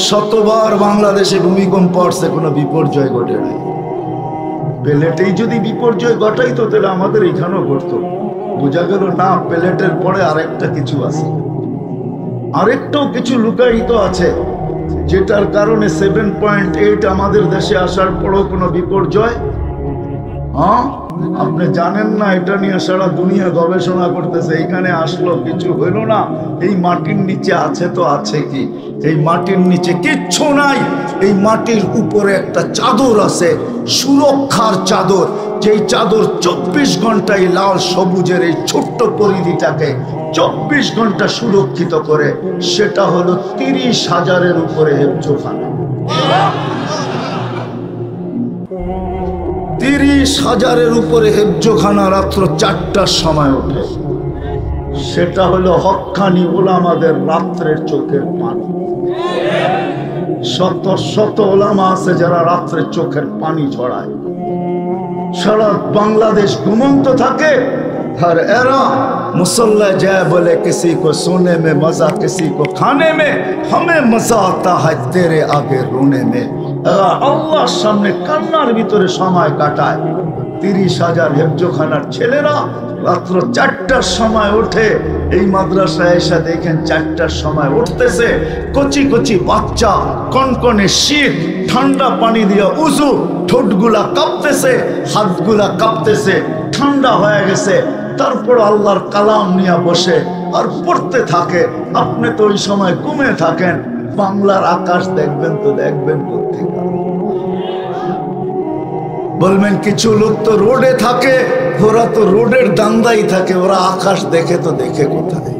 শতবার বাংলাদেশে ভূমিকম্প আসছে, কোনো বিপর্যয় ঘটে নাই। প্লেটেই যদি বিপর্যয় ঘটাইতো তাহলে আমাদের এখানেও ঘটতো। বোঝা গেল না, প্লেটের পরে আরেকটা কিছু আছে, আরেকটাও কিছু লুকায়িত আছে, যেটার কারণে 7.8 আমাদের দেশে আসার পরও কোনো বিপর্যয়। হ্যাঁ, আপনি জানেন না, এটা নিয়ে সারা দুনিয়া গবেষণা করতেছে। এইখানে আসলো, কিছু হইল না, এই মাটির নিচে আছে তো আছে কি? এই মাটির নিচে কিচ্ছু নাই। এই মাটির উপরে একটা চাদর আছে, সুরক্ষার চাদর, যেই চাদর 24 ঘন্টায় লাল সবুজের এই ছোট্ট পরিধিটাকে 24 ঘন্টা সুরক্ষিত করে। সেটা হলো 30,000-এর উপরে হেফজোখানা। 30,000-এর উপরে হেফজোখানা রাত্র 4টার সময় ওঠে। সেটা হলো হক্কানি ওলামাদের রাত্রের চোখের পানি। শত শত ওলামা আছে যারা রাত্রের চোখের পানি ঝরায়। সারা বাংলাদেশ ঘুমন্ত থাকে, আর এরা মুসল্লা যায় বলে किसी को सोने में मजा किसी को खाने में हमें मजा आता है तेरे आगे रोने में। এরা আল্লাহর সামনে কান্নার ভিতরে সময় কাটায়। 30,000 হেফজোখানার ছেলেরা রাত্র 4টার সময় ওঠে। এই মাদ্রাসায় এসে দেখেন 4টার সময় উঠতেছে কচি কচি বাচ্চা, কনকনে শীত, ঠান্ডা পানি দিয়ে উজু, ঠোঁটগুলা কাঁপতেছে, হাতগুলা কাঁপতেছে, ঠান্ডা হয়ে গেছে। তারপর আল্লাহর কালাম নিয়ে বসে আর পড়তে থাকে। আপনি তো ওই সময় ঘুমে থাকেন। বাংলার আকাশ দেখবেন তো দেখবেন কোত্থেকে? বলবেন কিছু লোক তো রোডে থাকে, ওরা তো রোডের দান্দাই থাকে, ওরা আকাশ দেখে তো দেখে কোথায়?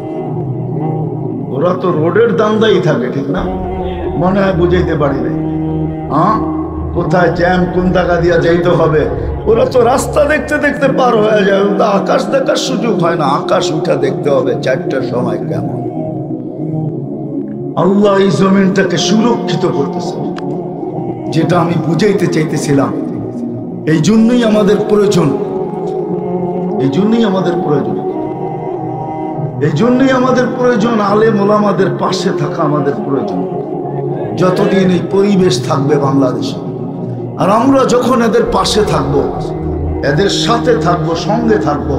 ওরা তো রোডের দান্দাই থাকে, ঠিক না? মনে হয় বুঝাইতে পারি নাই। হ্যাঁ, কোথায় জ্যাম, কোন জায়গা দিয়া যাইতে হবে, ওরা তো রাস্তা দেখতে দেখতে পার হয়ে যায়। ওটা আকাশ দেখার সুযোগ হয় না। আকাশ উঠা দেখতে হবে 4টার সময় কেমন। আল্লাহ এই জমিনটাকে সুরক্ষিত করতেছে, যেটা আমি বুঝাইতে চাইতেছিলাম। এই জন্যই আমাদের প্রয়োজন, এই জন্যই আমাদের প্রয়োজন, এই জন্যই আমাদের প্রয়োজন আলেম ওলামাদের পাশে থাকা আমাদের প্রয়োজন। যতদিন এই পরিবেশ থাকবে বাংলাদেশে, আর আমরা যখন এদের পাশে থাকবো, এদের সাথে থাকবো, সঙ্গে থাকবো,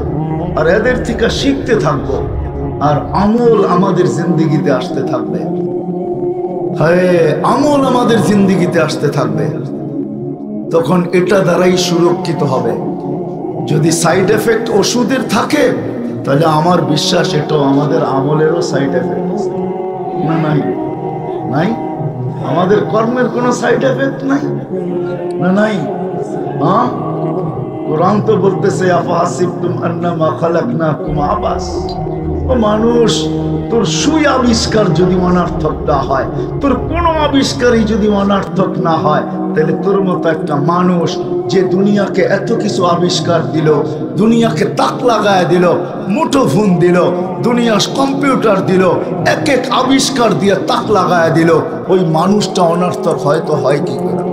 আর এদের থেকে শিখতে থাকবো, আর আমল আমাদের জিন্দিগিতে আসতে থাকবে। হ্যাঁ, আমল আমাদের জিন্দিগিতে আসতে থাকবে, তখন এটা দ্বারাই সুরক্ষিত হবে। যদি সাইড এফেক্ট ওষুধের থাকে, তাহলে আমার বিশ্বাস এটাও আমাদের আমলেরও সাইড এফেক্ট আছে। না নাই? নাই? আমাদের কর্মের কোনো সাইড এফেক্ট নাই? না নাই? হ্যাঁ, কোরআন তো বলতেছে আফাহাসিবতুম আন্নামা খালাকনাকুম আবাস। ও মানুষ, তোর সুই আবিষ্কার যদি অনার্থক না হয়, তোর কোনো আবিষ্কারই যদি অনার্থক না হয়, তাহলে তোর মতো একটা মানুষ যে দুনিয়াকে এত কিছু আবিষ্কার দিল, দুনিয়াকে তাক লাগায় দিল, মুঠোফোন দিল, দুনিয়া কম্পিউটার দিল, এক এক আবিষ্কার দিয়ে তাক লাগায় দিল, ওই মানুষটা অনার্থক হয়তো হয় কি করে?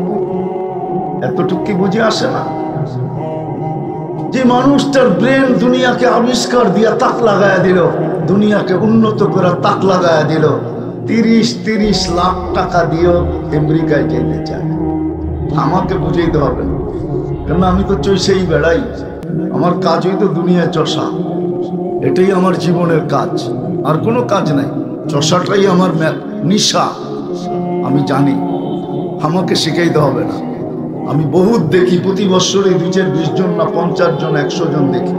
এতটুকু কি বুঝে আসে না? যে মানুষটার ব্রেন দুনিয়াকে আবিষ্কার দিয়া তাক লাগায়া দিল, দুনিয়াকে উন্নত করে তাক লাগায়া দিল, 30 লাখ টাকা দিয়েও আমেরিকায় যেতে চায়। আমাকে বুঝাইতে হবে না, কেন আমি তো চষেই বেড়াই। আমার কাজই তো দুনিয়ায় চষা, এটাই আমার জীবনের কাজ, আর কোনো কাজ নাই। চষাটাই আমার নিশা, আমি জানি। আমাকে শিখাইতে হবে না। আমি বহুত দেখি, প্রতি বছরে 20 জন না 50 জন 100 জন দেখি।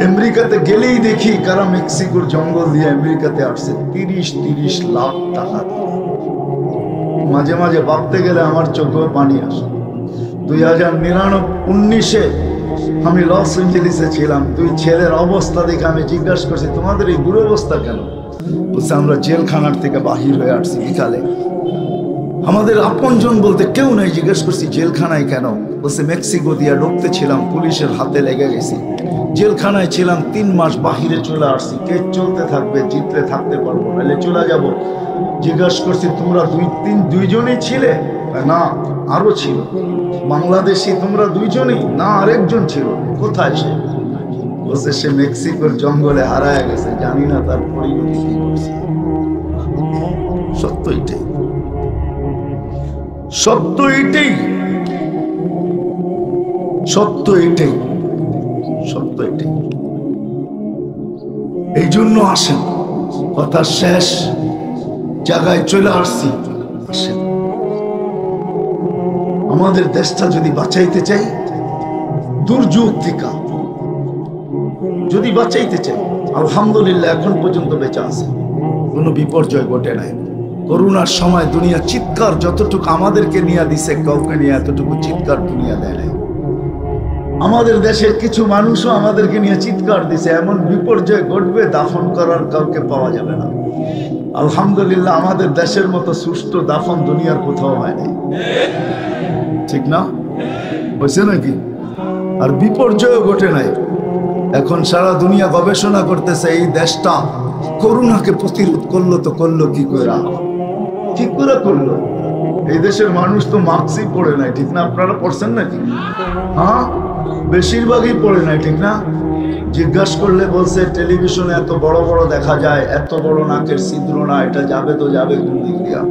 আমেরিকাতে গেলেই দেখি কারা মেক্সিকোর জঙ্গল দিয়ে আমেরিকাতে আসছে 30 লাখ টাকা। মাঝে মাঝে ভাবতে গেলে আমার চোখে পানি আসে। 2019-এ আমি লস এঞ্জেলিসে ছিলাম। 2 ছেলের অবস্থা দেখে আমি জিজ্ঞাসা করছি, তোমাদের এই দুরবস্থা কেন? বলছে আমরা জেলখানার থেকে বাহির হয়ে আসছি বিকালে। আমাদের আপনজন বলতে কেউ নাই। জিজ্ঞেস করছি জেলখানায় কেন? বলছে মেক্সিকো দিয়ে ঢুকতে ছিলাম, পুলিশের হাতে লেগে গেছি, জেলখানায় ছিলাম 3 মাস, বাহিরে চলে আসছি। কেস চলতে থাকবে, জিতলে থাকতে পারবো, নাহলে চলে যাব। জিজ্ঞেস করছি তোমরা দুইজনই ছিলে? না, আরো ছিল। বাংলাদেশি তোমরা 2 জনই? না, আরেকজন ছিল। কোথায় সে? বলছে সে মেক্সিকোর জঙ্গলে হারায় গেছে, জানি না তার পরিণতি কি করছে। সত্য এটাই, সত্য এটাই, সত্য এটাই, সত্য এটাই। এই জন্য আসেন, কথা শেষ, জায়গায় চলে আসছি। আসেন, আমাদের দেশটা যদি বাঁচাইতে চাই, দুর্যোগ থেকে যদি বাঁচাইতে চাই, আলহামদুলিল্লাহ এখন পর্যন্ত বেঁচে আছে, কোনো বিপর্যয় ঘটে নাই। করোনার সময় দুনিয়া চিৎকার যতটুকু আমাদেরকে নিয়ে দিছে, কাউকে নিয়ে এতটুকু চিৎকার দুনিয়া দেয় নাই। আমাদের দেশের কিছু মানুষও আমাদেরকে নিয়ে চিৎকার দিছে, এমন বিপর্যয় ঘটবে দাফন করার কাউকে পাওয়া যাবে না। আলহামদুলিল্লাহ আমাদের দেশের মতো সুষ্ঠু দাফন দুনিয়ার কোথাও হয় নাই, ঠিক না? হয়েছে নাকি? আর বিপর্যয় ঘটে নাই। এখন সারা দুনিয়া গবেষণা করতেছে এই দেশটা করোনাকে প্রতিরোধ করলো, তো করলো কি করে? কি করে করলো? এই দেশের মানুষ তো মাস্কই পরে নাই, ঠিক না? আপনারা পড়ছেন নাকি? হ্যাঁ, বেশিরভাগই পড়ে নাই, ঠিক না? জিজ্ঞাসা করলে বলছে টেলিভিশনে এত বড় বড় দেখা যায়, এত বড় নাকের ছিদ্র না, এটা যাবে তো যাবে কোন দিক দিয়া?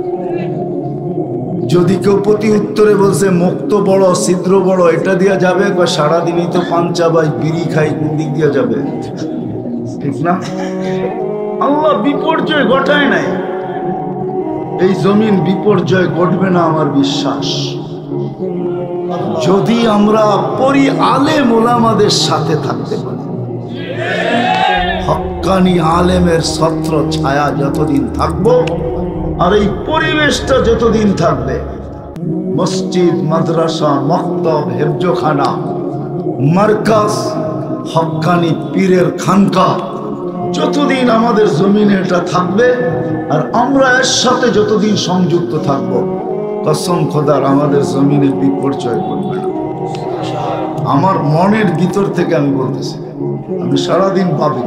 যদি কেউ প্রতি উত্তরে বলছে মুখ তো বড়, ছিদ্র বড়, এটা দিয়া যাবে, সারাদিনই তো পাঞ্চা বাই বিড়ি খাই, কোন দিক দিয়া যাবে? ঠিক না? আল্লাহ বিপর্যয় ঘটায় নাই। এই জমিন বিপর্যয় ঘটবে না আমার বিশ্বাস, যদি আমরা পরি আলেম ওলামাদের সাথে থাকতে পারি। হক্কানি আলেমের ছত্র ছায়া যতদিন থাকবো, আর এই পরিবেশটা যতদিন থাকবে, মসজিদ, মাদ্রাসা, মক্তব, হেফজখানা, মার্কাজ, হক্কানি পীরের খানকা যতদিন আমাদের জমিনে এটা থাকবে, আর আমরা এর সাথে যতদিন সংযুক্ত থাকব, কসম খোদার আমাদের জমিনে বিপর্যয় করবে না। আমার মনের ভিতর থেকে আমি বলতেছি, আমি সারাদিন ভাবি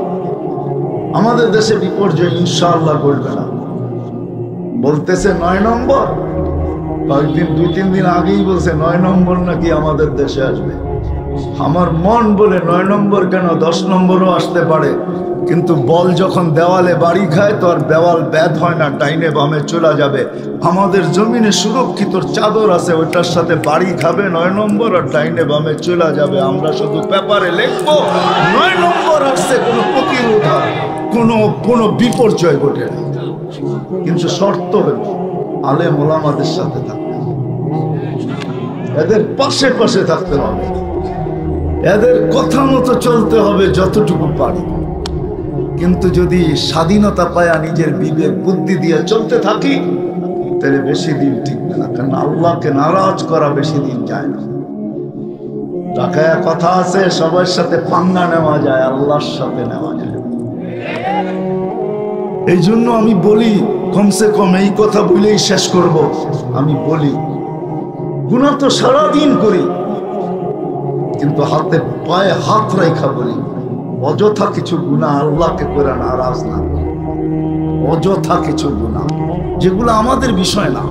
আমাদের দেশে বিপর্যয় ইনশাআল্লাহ করবে না। বলতেছে 9 নম্বর, কয়েকদিন 2-3 দিন আগেই বলছে 9 নম্বর নাকি আমাদের দেশে আসবে। আমার মন বলে 9 নম্বর কেন, 10 নম্বরও আসতে পারে, কিন্তু বল যখন দেওয়ালে বাড়ি খায় তো আর দেওয়াল ব্যাধ হয় না, ডাইনে বামে চলে যাবে। আমাদের জমিনে সুরক্ষিত চাদর আছে, ওইটার সাথে বাড়ি খাবে 9 নম্বর, আর ডাইনে বামে চলে যাবে। আমরা শুধু পেপারে লিখবো 9 নম্বর আসছে, কোনো প্রতিরোধ কোনো বিপর্যয় ঘটে না। কিন্তু শর্ত হল আলেম ওলামাদের সাথে থাকতে হবে, এদের পাশে পাশে থাকতে হবে, এদের কথা মতো চলতে হবে যতটুকু পারি। কিন্তু যদি স্বাধীনতা পায়া নিজের বিবেক বুদ্ধি দিয়ে চলতে থাকি, তাহলে বেশি দিন টিকবে না, কারণ আল্লাহকে নারাজ করা বেশি দিন যায় না। ঢাকায় কথা আছে, সবার সাথে পাঙ্গা নেওয়া যায়, আল্লাহর সাথে নেওয়া যায়। এই জন্য আমি বলি, কমসে কম এই কথা বলেই শেষ করব, আমি বলি গুনাহ তো সারাদিন করি, কিন্তু হাতে পায়ে হাত রাখা বলি, অযথা কিছু গুনাহ আল্লাহকে করে নারাজ না, অযথা কিছু গুনাহ যেগুলো আমাদের বিষয় না।